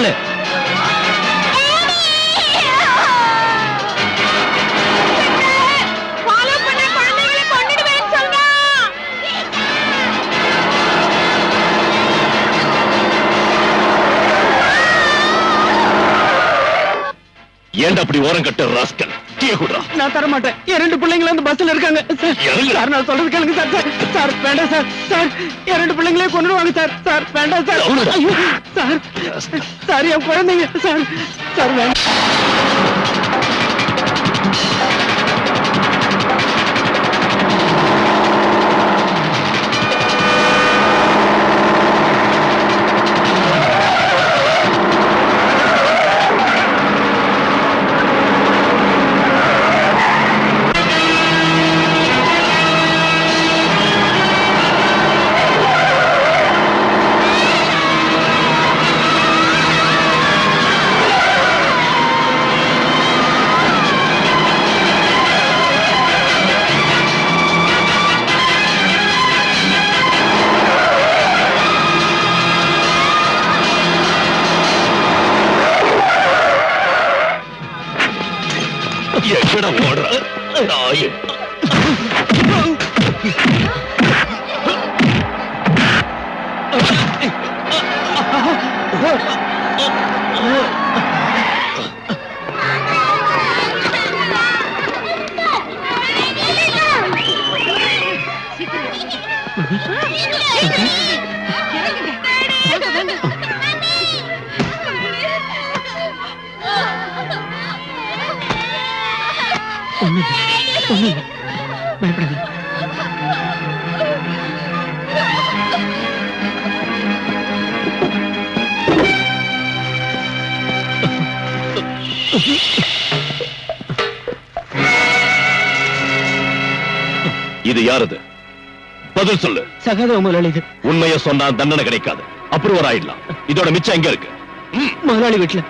சொல்லு. ஏன்டா அப்படி ஓரம் கட்ட rascal? Tea குடுறா. நான் தர மாட்டேன். என் 2 பிள்ளைங்க அந்த பஸ்ல இருக்காங்க சார். நான் சொல்றது கேளுங்க சார். சார் வேண்டாம் சார். சார் என் 2 பிள்ளைங்களே கொன்னுடுவாங்க சார். சார் வேண்டாம் சார். ஐயோ சார். சார் என் குழந்தைங்க சார். சார் வேண்டாம். எங்கடா ஓடுற நாயே? பயப்படாத. இது யாரது? பதில் சொல்லு. சகாதேவ முதலாளி. உண்மையை சொன்னா தண்டனை கிடைக்காது. அப்ரூவர் ஆயிடலாம். இதோட மிச்சம் எங்க இருக்கு? முதலாளி வீட்டுல.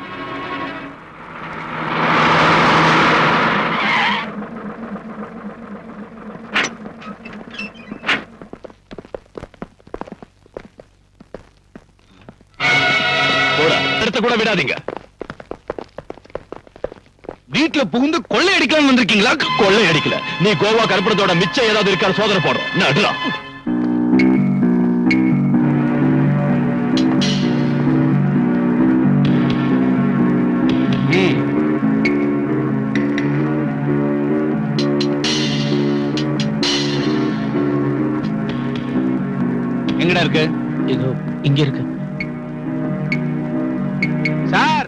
கூட விடாதீங்க. வீட்டுல புகுந்து கொள்ளை அடிக்கலாம் வந்திருக்கீங்களா? கொள்ளை அடிக்கல. நீ கோவா கருப்பணத்தோட மிச்சம் ஏதாவது இருக்கா சோதனை போடுறோம். நடுறா. எங்கடா இருக்கு? இதோ இங்க இருக்கு சார்.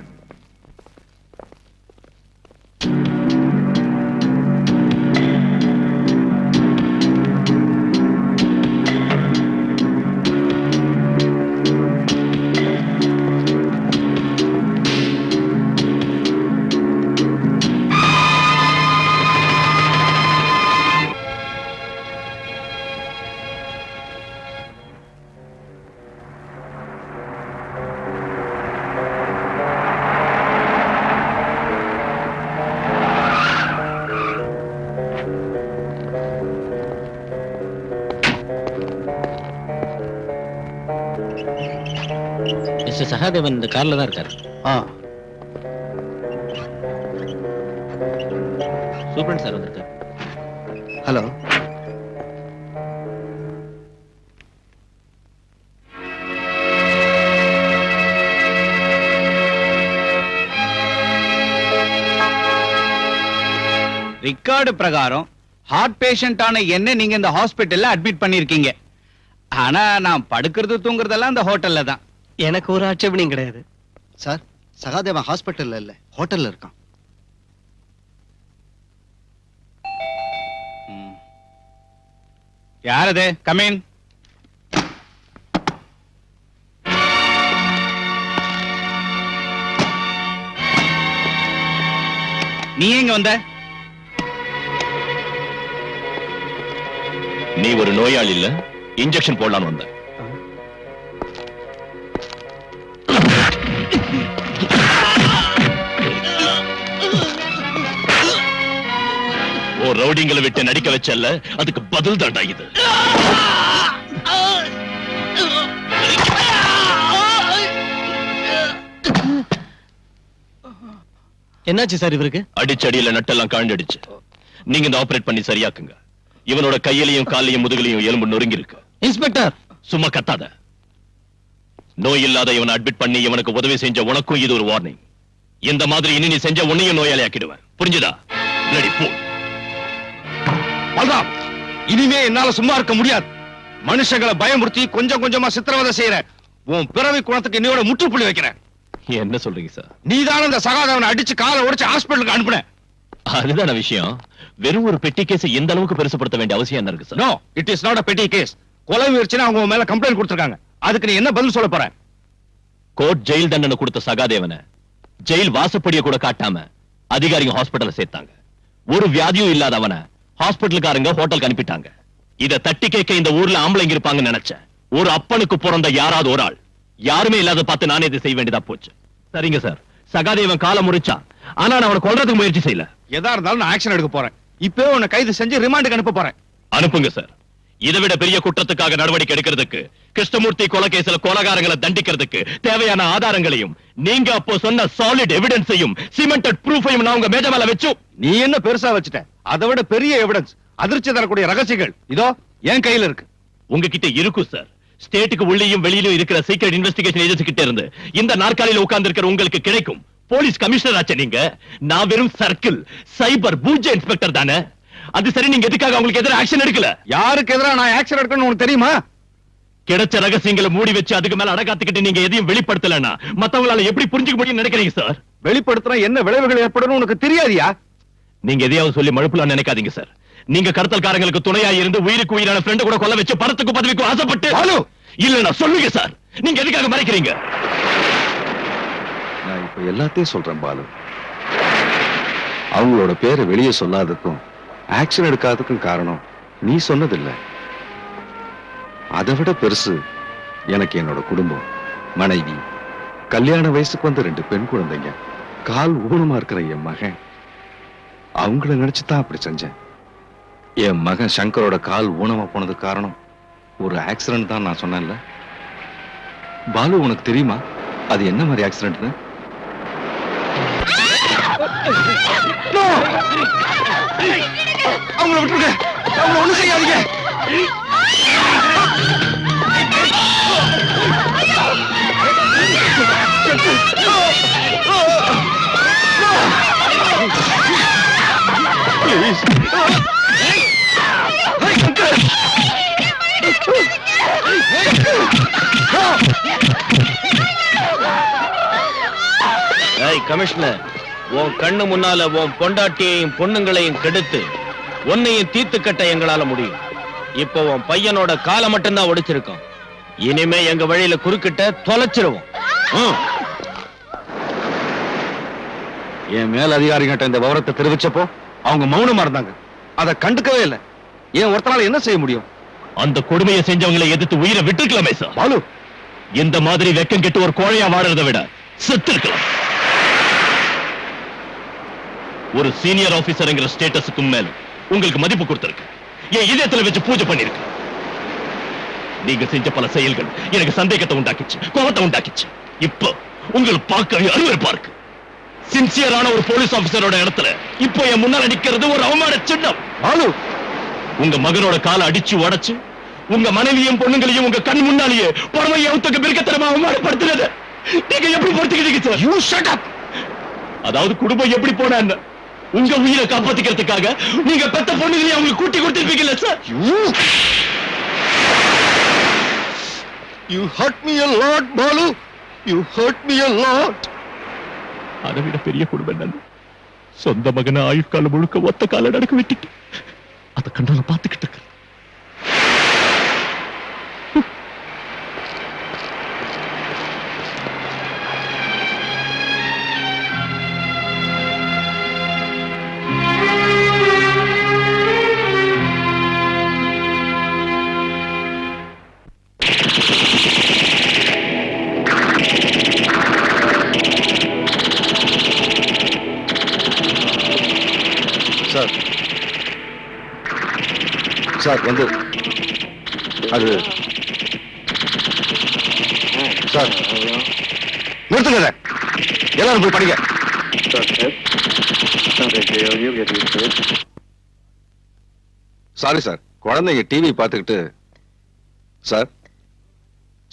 மிஸ்டர் சகாதேவன் இந்த கார்ல தான் இருக்காரு. சூப்பரன் சார் வந்திருக்காரு. ஹலோ. ரிக்கார்டு பிரகாரம் ஹார்ட் பேஷண்டான என்ன நீங்க இந்த ஹாஸ்பிட்டல்ல அட்மிட் பண்ணிருக்கீங்க. ஆனா நான் படுக்கிறது தூங்குறதெல்லாம் இந்த ஹோட்டல்ல தான். எனக்கு ஒரு ஆட்சேபனையும் கிடையாது சார். சகாதேவன் ஹாஸ்பிட்டல்ல இல்ல, ஹோட்டல்ல இருக்கான். யார் அது? Come in. நீ எங்க வந்த? நீ ஒரு நோயாளி இல்ல, இன்ஜெக்ஷன் போடலான்னு வந்த. ரவுடிங்களை விட்டு நடிக்க வச்சல்ல, அதுக்கு பதில் தாண்டா இது. என்னாச்சு சார் இவருக்கு? அடிச்சடியில நட்டெல்லாம் காண்டடிச்சு. நீங்க இந்த ஆபரேட் பண்ணி சரியாக்குங்க. இவனோட கையிலையும் காலையும் முதுகலையும் எலும்பு நொறுங்கி இருக்கு. இன்ஸ்பெக்டர் சும்மா கத்தாத. நோய் இல்லாத இவனை அட்மிட் பண்ணி இவனுக்கு உதவி செஞ்ச உனக்கும் இது ஒரு வார்னிங். இந்த மாதிரி இனி நீ செஞ்ச உன்னையும் நோயாளி ஆக்கிடுவேன். புரிஞ்சுதா? ரெடி போ. பல்ராம், இனிமே என்னால சும்மா இருக்க முடியாது. மனுஷங்களை பயமுறுத்தி கொஞ்சம் கொஞ்சமா சித்திரவதை செய்யற உன் பிறவி குணத்துக்கு இன்னையோட முற்றுப்புள்ளி வைக்கிறேன். என்ன சொல்றீங்க சார்? நீதான் அந்த சகாதவனை அடிச்சு காலை உடைச்சு ஹாஸ்பிட்டலுக்கு அனுப்புன. அதுதான விஷயம். வெறும் ஒரு பெட்டி கேஸ் எந்த அளவுக்கு பெருசுப்படுத்த வேண்டிய அவசியம் என்ன இருக்கு sir? No, it is not a petty case. கொலை முயற்சினா அவங்க மேல கம்ப்ளைண்ட் கொடுத்திருக்காங்க. அதுக்கு நீ என்ன பதில் சொல்ல போற? கோர்ட் ஜெயில் தண்டனை கொடுத்த சகாதேவனை ஜெயில் வாசப்படிய கூட காட்டாம அதிகாரிங்க ஹாஸ்பிடல்ல சேர்த்தாங்க. ஒரு வியாதியும் இல்லாதவன ஹாஸ்பிட்டலுக்காரங்க ஹோட்டலுக்கு அனுப்பிட்டாங்க. இத தட்டி கேட்க இந்த ஊர்ல ஆம்பளைங்க இருப்பாங்கன்னு நினைச்சேன். ஒரு அப்பனுக்கு பிறந்த யாராவது ஒரு ஆள், யாருமே இல்லாத பார்த்து நானே இதை செய்ய வேண்டியதா போச்சு. சரிங்க சார், சகாதேவன் காலை முறிச்சான். ஆனா நான் அவனை கொல்றதுக்கு முயற்சி செய்யல. எதா இருந்தாலும் நான் ஆக்ஷன் எடுக்க போறேன். இப்பவே உன்னை கைது செஞ்சு ரிமாண்டுக்கு அனுப்ப போறேன். அனுப்புங்க சார். இதை விட பெரிய குற்றத்துக்காக நடவடிக்கை எடுக்கிறதுக்கு, கிருஷ்ணமூர்த்தி கொலை கேஸ்ல கொலைகாரங்களை தண்டிக்கிறதுக்கு தேவையான ஆதாரங்களையும் நீங்க அப்போ சொன்ன சாலிட் எவிடன்ஸையும் சிமெண்டட் ப்ரூஃபையும் நான் உங்க மேஜ மேல வச்சு. நீ என்ன பெருசா வச்சுட்ட? அதை விட பெரிய எவிடன்ஸ், அதிர்ச்சி தரக்கூடிய ரகசியங்கள் இதோ என் கையில இருக்கு. உங்ககிட்ட இருக்கும் சார். ஸ்டேட்டுக்கு உள்ளேயும் வெளியிலும் இருக்கிற சீக்ரெட் இன்வெஸ்டிகேஷன் ஏஜென்சி கிட்ட இருந்து இந்த நாற்காலியில உட்கார்ந்து இருக்கிற உங்களுக்கு கிடைக்கும். போலீஸ் கமிஷனர் ஆச்சு நீங்க. நான் வெறும் சர்க்கிள் சைபர் பூஜ்ஜ இன்ஸ்பெக்டர் தானே. அது சரி, நீங்க எதுக்காக உங்களுக்கு எதிராக ஆக்ஷன் எடுக்கல? யாருக்கு எதிராக நான் ஆக்ஷன் எடுக்கணும்னு உனக்கு தெரியுமா? கிடைச்ச ரகசியங்களை மூடி வச்சு அதுக்கு மேல அடக்காத்துக்கிட்டு நீங்க எதையும் வெளிப்படுத்தலன்னா மத்தவங்களால எப்படி புரிஞ்சுக்க முடியும்னு நினைக்கிறீங்க சார்? வெளிப்படுத்தினா என்ன விளைவுகள் ஏற்படும் உனக்கு தெரியாதியா? நீங்க எதையாவது சொல்லி மழுப்பலாம் நினைக்காதீங்க சார். நீங்க கடத்தல்காரங்களுக்கு துணையா இருந்து உயிருக்கு உயிரான ஃப்ரெண்ட் கூட கொல்ல வச்சு பணத்துக்கு பதவிக்கு ஆசைப்பட்டு இல்ல சொல்லுங்க சார், நீங்க எதுக்காக மறைக்கிறீங்க? நான் இப்ப எல்லாத்தையும் சொல்றேன் பாலு. அவங்களோட பேரை வெளியே சொல்லாததுக்கும் ஆக்ஷன் எடுக்காததுக்கும் காரணம் நீ சொன்னதில்லை. அதை விட பெருசு எனக்கு என்னோட குடும்பம், மனைவி, கல்யாண வயசுக்கு வந்த 2 பெண் குழந்தைங்க, கால் ஊனமா இருக்கிற என் மகன். அவங்கள நினைச்சுதான் அப்படி செஞ்சேன். என் மகன் சங்கரோட கால் ஊனமா போனதுக்கு காரணம் ஒரு ஆக்சிடென்ட் தான் நான் சொன்னேன்ல. பாலு, உனக்கு தெரியுமா அது என்ன மாதிரி ஆக்சிடென்ட்னு? அவங்கள விட்டுருங்க, அவங்கள ஒண்ணும் செய்யாதீங்க. கமிஷனர், உன் கண்ணு முன்னால உன் பொண்டாட்டியையும் பொண்ணுங்களையும் கெடுத்து உன்னையும் தீர்த்து கட்ட எங்களால முடியும். இப்ப உன் பையனோட காலை மட்டும்தான் ஒடிச்சிருக்கோம். இனிமே எங்க வழியில குறுக்கிட்ட தொலைச்சிருவோம். என் மேல் அதிகாரிகிட்ட இந்த விவரத்தை தெரிவிச்சப்போ அவங்க மௌனமா இருந்தாங்க. அதை கண்டுக்கவே இல்லை. ஏன் ஒருத்தனால என்ன செய்ய முடியும்? அந்த கொடுமையை செஞ்சவங்களை எதிர்த்து உயிரை விட்டுருக்கலாமே சார். பாலு, இந்த மாதிரி வெக்கம் கெட்டு ஒரு கோழையா வாடுறதை விட செத்து இருக்கலாம். ஒரு சீனியர் ஆபீசர்ங்கிற ஸ்டேட்டஸுக்கும் மேல உங்களுக்கு மதிப்பு கொடுத்திருக்கு. என் இதயத்துல வச்சு பூஜை பண்ணிருக்கு. நீங்க செஞ்ச பல செயல்கள் எனக்கு சந்தேகத்தை உண்டாக்கிச்சு, கோபத்தை உண்டாக்கிச்சு. இப்போ உங்களை பார்க்க அருவருப்பா இருக்கு. சின்சியரான ஒரு போலீஸ் ஆபீசரோட இடத்துல இப்போ என் முன்னால நிக்கிறது ஒரு அவமான சின்னம். பாலு, உங்க மகனோட காலை அடிச்சு உடைச்சு உங்க மனைவியும் பொண்ணுங்களையும் உங்க கண் முன்னாலேயே பரம யௌத்துக்கு பிரிக்கத்தனமா அவமானப்படுத்துறது நீங்க எப்படி பொறுத்துக்கிட்டீங்க சார்? You shut up. அதாவது குடும்பம் எப்படி போனான்னு உங்க உயிரை காப்பாத்திக்கிறதுக்காக நீங்க பெத்த பொண்ணுகளையும் அவங்களுக்கு கூட்டி கொடுத்திருப்பீங்கல்ல sir? You hurt me a lot, Balu. You hurt me a lot. அதை விட பெரிய குடும்பம் என்ன? சொந்த மகனை ஆயுட்காலம் முழுக்க ஒத்த கால நடக்க விட்டுட்டு அதை கண்டால பார்த்துக்கிட்டு இருக்க. சார் வந்து அது சார் நிறுத்துங்க. எல்லாரும் போய் படிங்க. சாரி சார், குழந்தைங்க டிவி பார்த்துக்கிட்டு. சார்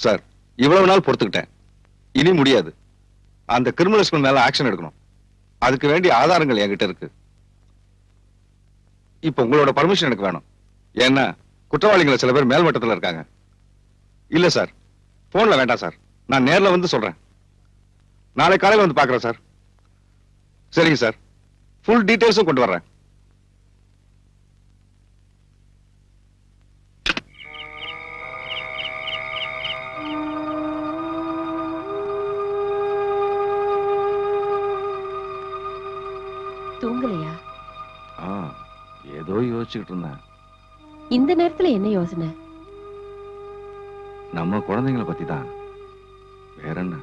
சார், இவ்வளவு நாள் பொறுத்துக்கிட்டேன், இனி முடியாது. அந்த கிரிமினல்ஸ்க்கு மேல ஆக்ஷன் எடுக்கணும். அதுக்கு வேண்டிய ஆதாரங்கள் என்கிட்ட இருக்கு. இப்ப உங்களோட பர்மிஷன் எனக்கு வேணும். ஏன்னா குற்றவாளிகள் சில பேர் மேல்மட்டத்தில் இருக்காங்க. இல்ல சார், போன்ல வேண்டாம் சார், நான் நேர்ல வந்து சொல்றேன். நாளை காலையில வந்து பாக்குறேன் சார். சரிங்க சார், ஃபுல் டீடைல்ஸும் கொண்டு வர்றேன். தூங்கலையா? ஏதோ யோசிச்சுக்கிட்டு இருந்தேன். இந்த நேரத்துல என்ன யோசனை? நம்ம குழந்தைங்களை பத்தி தான். வேற என்ன?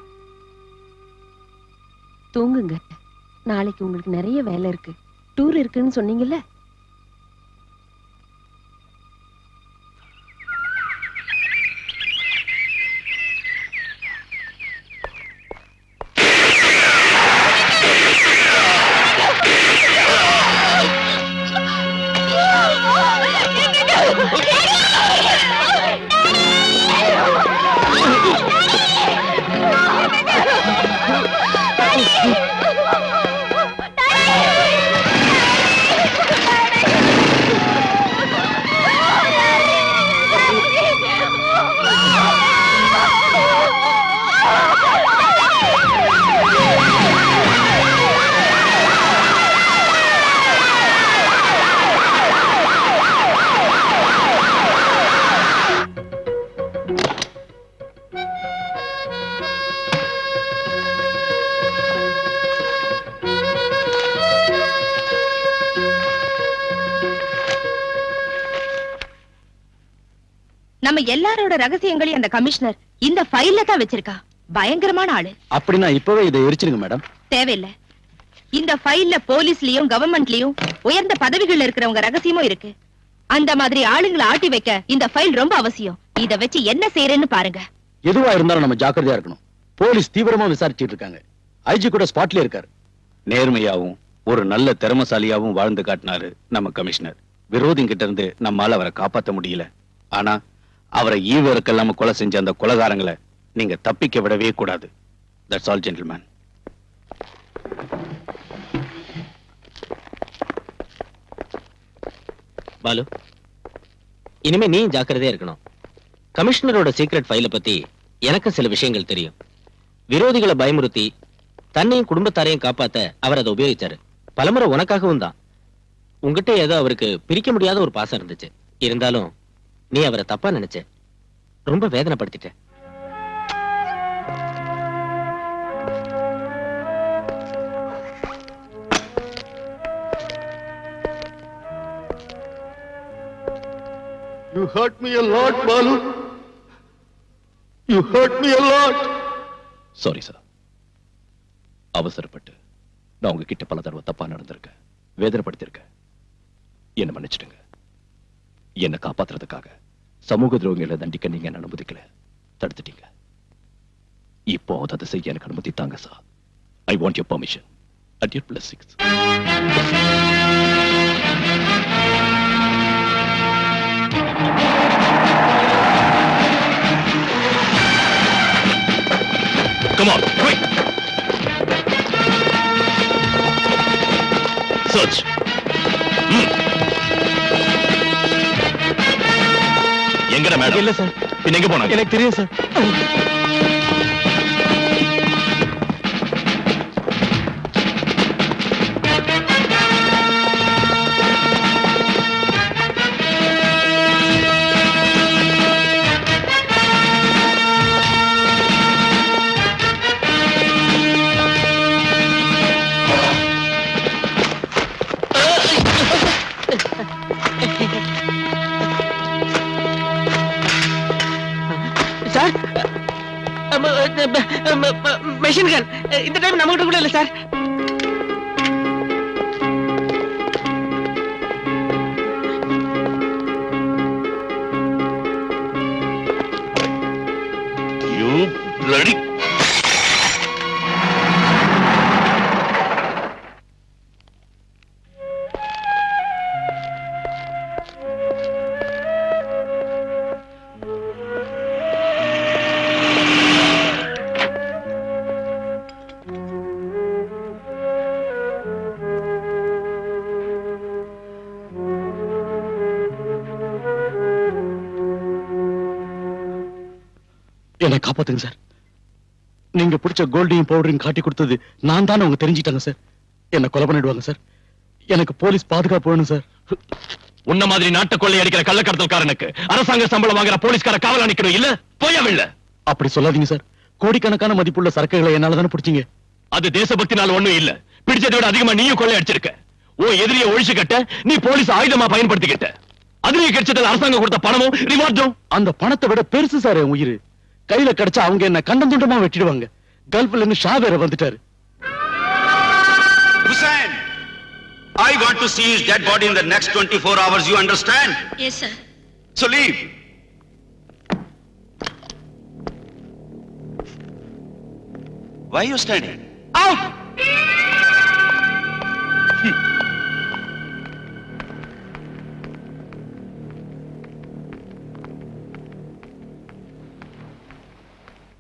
தூங்குங்க, நாளைக்கு உங்களுக்கு நிறைய வேலை இருக்கு. டூர் இருக்குன்னு சொன்னீங்கல்ல. நம்ம எல்லாரோட ரகசியங்களையும் அந்த கமிஷனர் இந்த ஃபைல்ல தான் வச்சிருக்கா. பயங்கரமான ஆளு. அப்படின்னா இப்பவே இதை எரிச்சிருங்க மேடம். தேவையில்லை. இந்த ஃபைல்ல போலீஸ்லயும் கவர்மெண்ட்லயும் உயர்ந்த பதவிகள் இருக்கிறவங்க ரகசியமும் இருக்கு. அந்த மாதிரி ஆளுங்களை ஆட்டி வைக்க இந்த ஃபைல் ரொம்ப அவசியம். இத வச்சு என்ன செய்யறேன்னு பாருங்க. எதுவா இருந்தாலும் நம்ம ஜாக்கிரதையா இருக்கணும். போலீஸ் தீவிரமா விசாரிச்சிட்டு இருக்காங்க. ஐஜி கூட ஸ்பாட்ல இருக்காரு. நேர்மையாவும் ஒரு நல்ல திறமசாலியாவும் வாழ்ந்து காட்டினாரு நம்ம கமிஷனர். விரோதிங்கிட்ட இருந்து நம்மால அவரை காப்பாற்ற முடியல. ஆனா அவரை ஈவருக்கெல்லாம கொலை செஞ்ச அந்த கொலைகாரங்களை நீங்க தப்பிக்க விடவே கூடாது. That's all gentleman. பாலு, இனிமே நீ ஜாக்கிரதையா இருக்கணும். கமிஷனரோட சீக்ரெட் ஃபைல பத்தி எனக்கு சில விஷயங்கள் தெரியும். விரோதிகளை பயமுறுத்தி தன்னையும் குடும்பத்தாரையும் காப்பாத்த அவர் அதை உபயோகிச்சாரு. பலமுறை உனக்காகவும் தான். உங்ககிட்ட ஏதோ அவருக்கு பிரிக்க முடியாத ஒரு பாசம் இருந்துச்சு. இருந்தாலும் நீ அவரை தப்பா நினைச்ச. ரொம்ப வேதனைப்படுத்திட்ட. You hurt me a lot, Balu. You hurt me a lot. Sorry sir, அவசரப்பட்டு நான் உங்ககிட்ட பல தடவை தப்பா நடந்திருக்கேன், வேதனைப்படுத்திருக்கேன். என்ன மன்னிச்சிடுங்க. என்ன காப்பாத்துறதுக்காக சமூக துரோகிகளை தண்டிக்க நீங்க என்ன அனுமதிக்கல, தடுத்துட்டீங்க. இப்போ அதை செய்ய எனக்கு அனுமதி தாங்க sir. I want your permission at your blessings. Come on, quick! Search! எங்கடா மேடம்? இல்ல சார். பின்ன எங்க போனாங்க? எனக்கு தெரியும் சார். மெஷின் கன் இந்த டைம் நம்ம கிட்ட கூட இல்ல சார். You bloody... என்னை காப்பாத்துங்க சார். நீங்க பிடிச்ச கோல்டையும் பவுடரையும் காட்டி கொடுத்தது நான் தானே அவங்க தெரிஞ்சிட்டாங்க சார். என்ன கொலை பண்ணிடுவாங்க சார். எனக்கு போலீஸ் பாதுகாப்பு வேணும் சார். உன்ன மாதிரி நாட்டை கொள்ளை அடிக்கிற கள்ளக்கடத்தல்காரனுக்கு அரசாங்க சம்பளம் வாங்குற போலீஸ்கார காவல் அணிக்கணும் இல்ல? போயவில்லை. அப்படி சொல்லாதீங்க சார். கோடிக்கணக்கான மதிப்புள்ள சரக்குகளை என்னால தானே பிடிச்சீங்க. அது தேசபக்தினால ஒண்ணும் இல்ல. பிடிச்சதை விட அதிகமா நீயும் கொள்ளை அடிச்சிருக்க. உன் எதிரியை ஒழிச்சு கட்ட நீ போலீஸ் ஆயுதமா பயன்படுத்திக்கிட்ட. அதுலயே கிடைச்சது அரசாங்கம் கொடுத்த பணமும் ரிவார்டும். அந்த பணத்தை விட பெருசு சார் என் உயிர். கையில கிடைச்சா அவங்க என்ன கண்டம் துண்டமா வெட்டிடுவாங்க. கல்ஃப்ல இருந்து ஷா வேற வந்துட்டாரு. Hussain, I want to see his dead body in the next 24 hours. You understand? Yes, sir. So leave. Why are you standing? Out!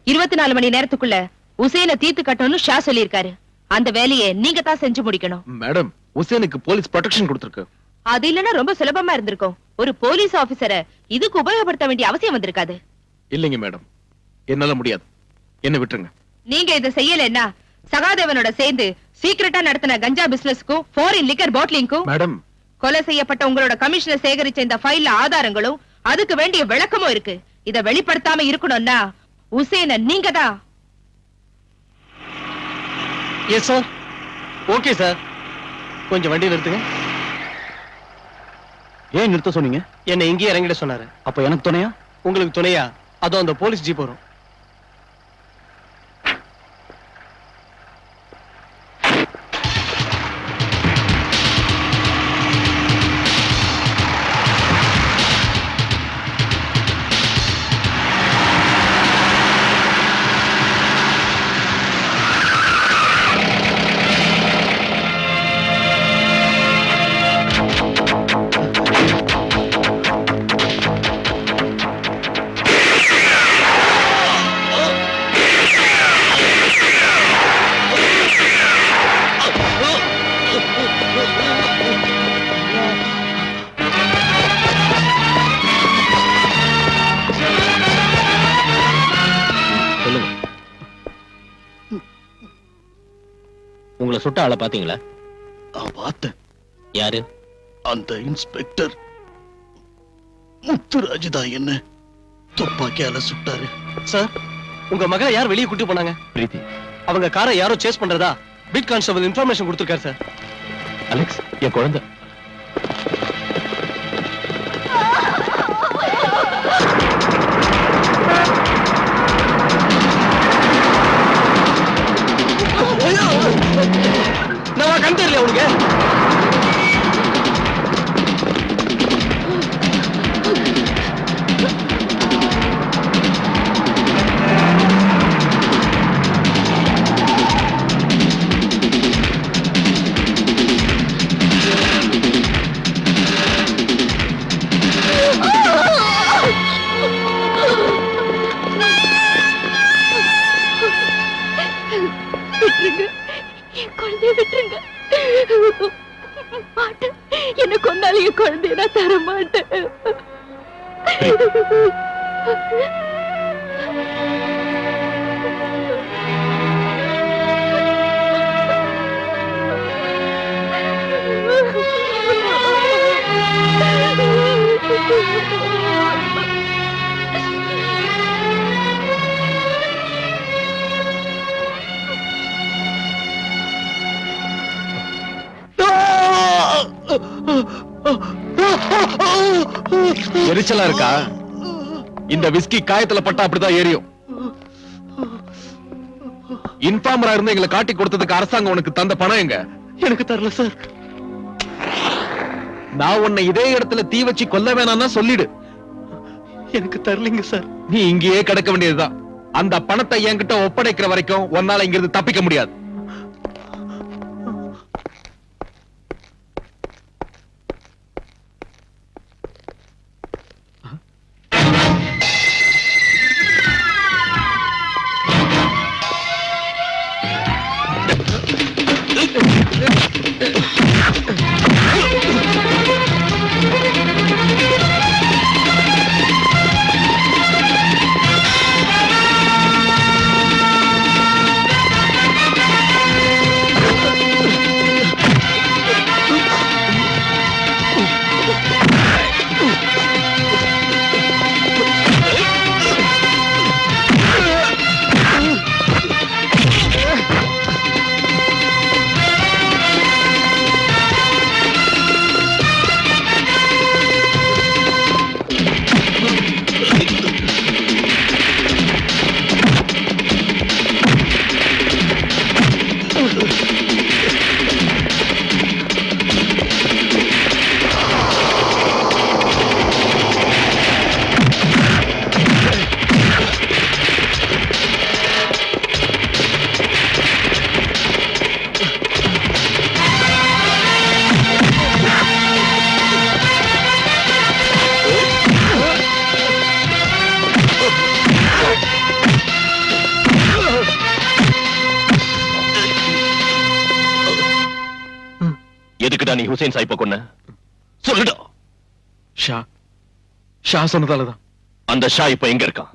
இருபத்தி 4 மணி நேரத்துக்குள்ள உசேனை தீர்த்து கட்டணும்னு ஷா சொல்லியிருக்காரு. அந்த வேலையை நீங்க தான் செஞ்சு முடிக்கணும். மேடம், உசேனுக்கு போலீஸ் ப்ரொடெக்ஷன் கொடுத்திருக்கு. அது இல்லன்னா ரொம்ப சுலபமா இருந்திருக்கும். ஒரு போலீஸ் ஆபீசரை இதுக்கு உபயோகப்படுத்த வேண்டிய அவசியம் வந்திருக்காது. இல்லைங்க மேடம், என்னால முடியாது. என்ன விட்டுருங்க. நீங்க இதை செய்யலன்னா சகாதேவனோட சேர்ந்து சீக்கிரட்டா நடத்தின கஞ்சா பிசினஸ்க்கும் ஃபாரின் லிக்கர் பாட்டிலிங்க்கும் மேடம், கொலை செய்யப்பட்ட உங்களோட கமிஷனர் சேகரிச்ச இந்த ஃபைல்ல ஆதாரங்களும் அதுக்கு வேண்டிய விளக்கமும் இருக்கு. இத வெளிப்படுத்தாம இருக்கணும்னா உசேன நீங்க தான். Yes sir. Okay sir. கொஞ்சம் வண்டி நிறுத்துங்க. ஏன் நிறுத்த சொன்னீங்க? என்ன இங்கேயே இறங்கிட சொன்னாரு. அப்ப எனக்கு துணையா? உங்களுக்கு துணையா அதோ அந்த போலீஸ் ஜீப் வரும். உங்களை சுட்ட ஆளை பாத்தீங்களா? பார்த்தேன். யாரு? அந்த இன்ஸ்பெக்டர் முத்துராஜ் தான் என்ன துப்பாக்கியால சுட்டாரு. சார், உங்க மகளை யார் வெளியே கூட்டி போனாங்க? பிரீத்தி. அவங்க காரை யாரோ சேஸ் பண்றதா பீட் கான்ஸ்டபிள் இன்ஃபர்மேஷன் கொடுத்திருக்காரு சார். அலெக்ஸ், என் குழந்தை. நான் கண் தெரியல உனக்கு. விட்டுருங்க, என் குழந்தைய விட்டுருங்க. மாட்டேன். என்ன கொண்டாலும் என் குழந்தைய நான் தர மாட்டேன். எரிச்சலா இருக்கா? இந்த விஸ்கி காயத்துல பட்டா அப்படிதான் எரியும். இன்ஃபார்மரா இருந்து எங்களை காட்டி கொடுத்ததுக்கு அரசாங்கம் உனக்கு தந்த பணம் எங்க? எனக்கு தரல சார். நான் உன்னை இதே இடத்துல தீ வச்சு கொல்ல வேணாம்னா சொல்லிடு. எனக்கு தரலைங்க சார். நீ இங்கேயே கிடக்க வேண்டியதுதான். அந்த பணத்தை என்கிட்ட ஒப்படைக்கிற வரைக்கும் உன்னால இங்கிருந்து தப்பிக்க முடியாது. எதுக்குடா நீ ஹுசைன் சாயிப்ப கொன்ன? சொல்லுடா. ஷா சொன்னதாலதான். அந்த ஷா இப்ப எங்க இருக்கான்?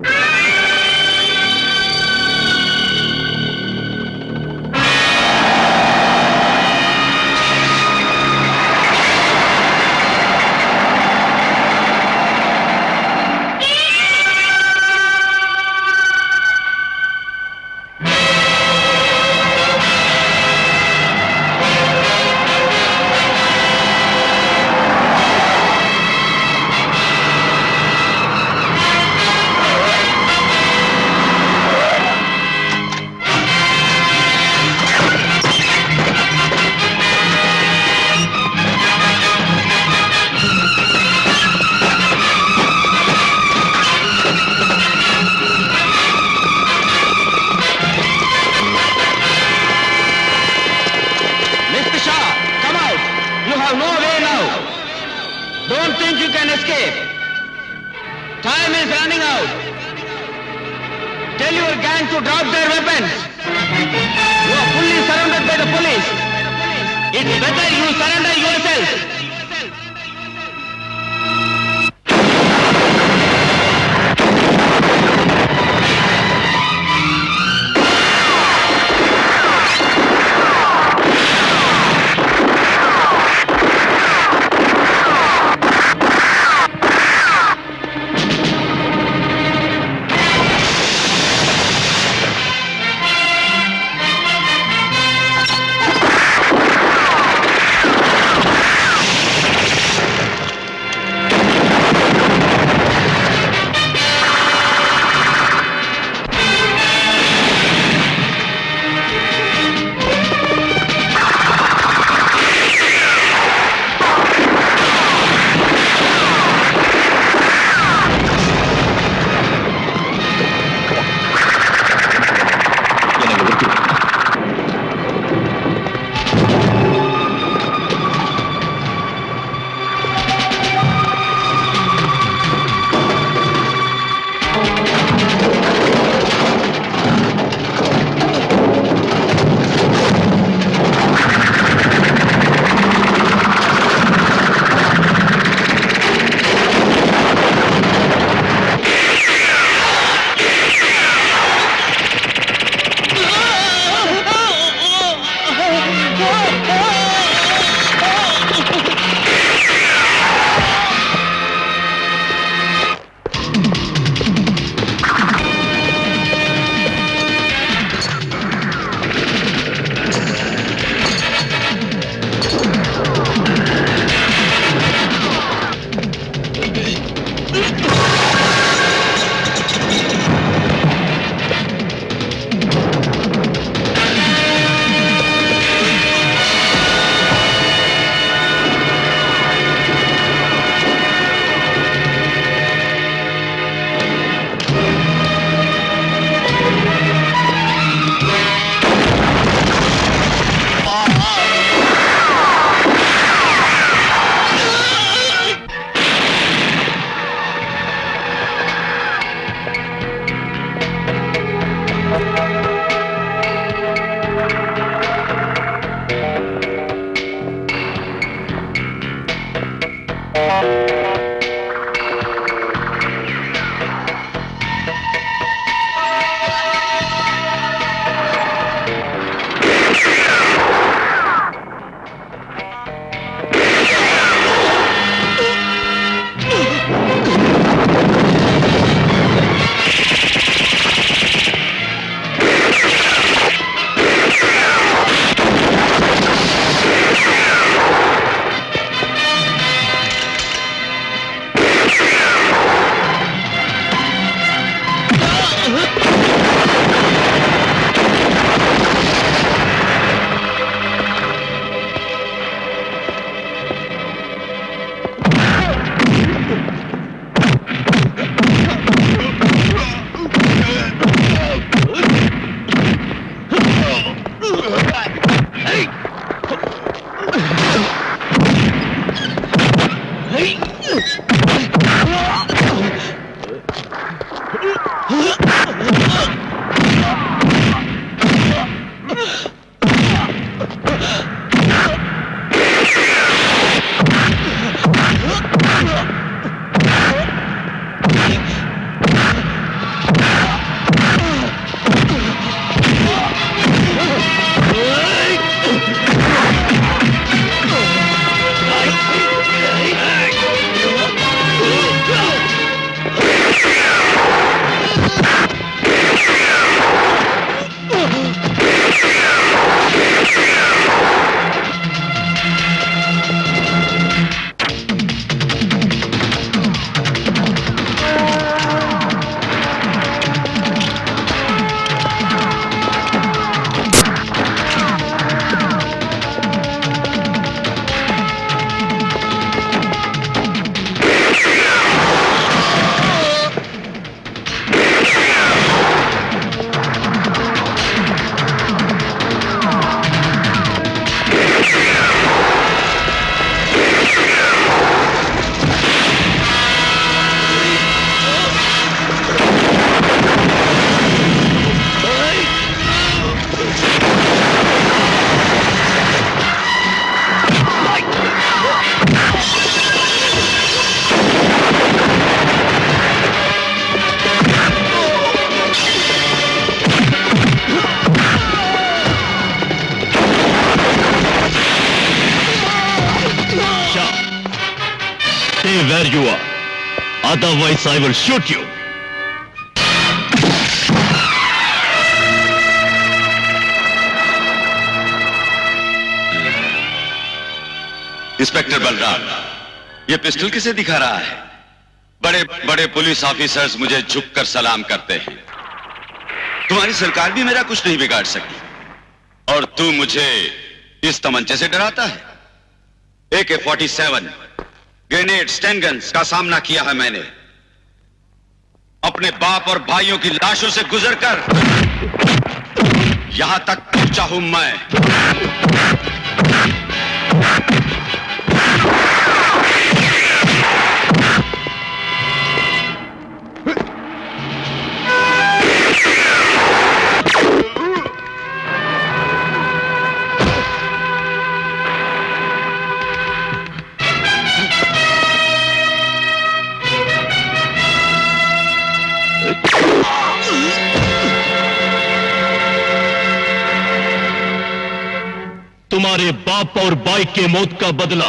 Where you are. Otherwise, I will shoot you. Inspector Balram, ये पिस्टल किसे दिखा रहा है? बड़े बड़े पुलिस ऑफिसर्स मुझे झुककर सलाम करते हैं। तुम्हारी सरकार भी मेरा कुछ नहीं बिगाड़ सकी और तू मुझे इस तमंचे से डराता है? AK-47 ग्रेनेड, स्टैन गन्स का सामना किया है मैंने। अपने बाप और भाइयों की लाशों से गुजरकर यहां तक पहुंचा हूं मैं। तुम्हारे बाप और भाई के मौत का बदला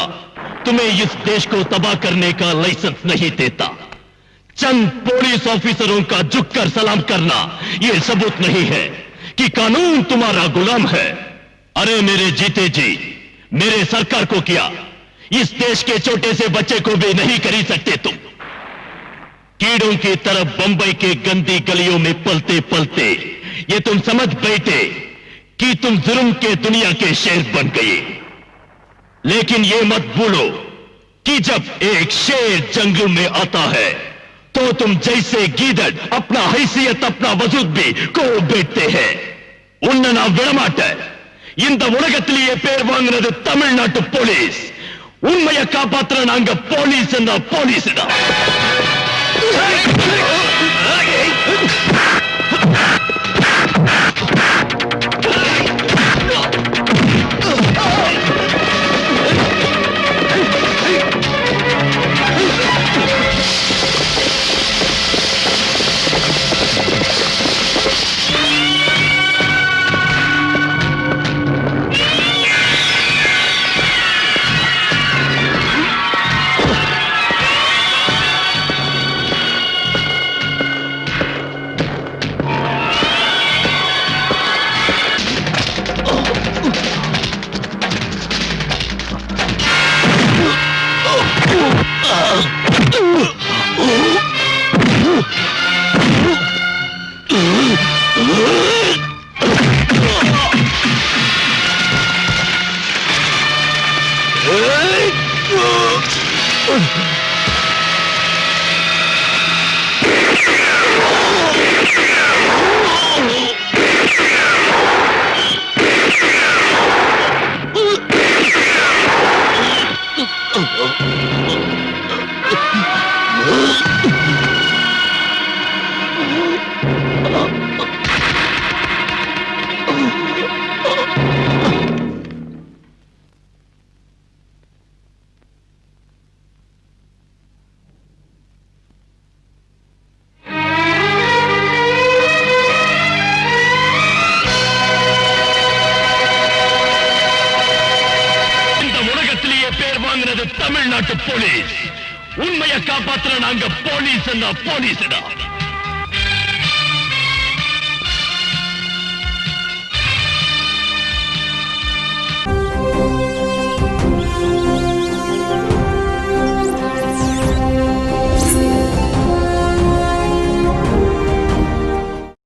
तुम्हें इस देश को तबाह करने का लाइसेंस नहीं देता। चंद पुलिस ऑफिसरों का झुककर सलाम करना यह सबूत नहीं है कि कानून तुम्हारा गुलाम है। अरे मेरे जीते जी, मेरे सरकार को किया, इस देश के छोटे से बच्चे को भी नहीं खरीद सकते तुम। कीड़ों की तरफ बंबई के गंदी गलियों में पलते पलते ये तुम समझ बैठे कि तुम जुर्म के दुनिया के शेर बन गए। लेकिन ये मत भूलो कि जब एक शेर जंगल में आता है तो तुम जैसे गीदड़ अपना हैसियत, अपना वजूद भी को बैठते हैं। उन्ना ना विड़माट இந்த உலகத்திலேயே பேர் வாங்குறது தமிழ்நாட்டு போலீஸ். உண்மையை காப்பாத்துற நாங்க போலீஸ் போலீஸ்டா. தமிழ்நாட்டு போலீஸ் உண்மையை காப்பாத்துற நாங்க போலீஸ் போலீஸ்டா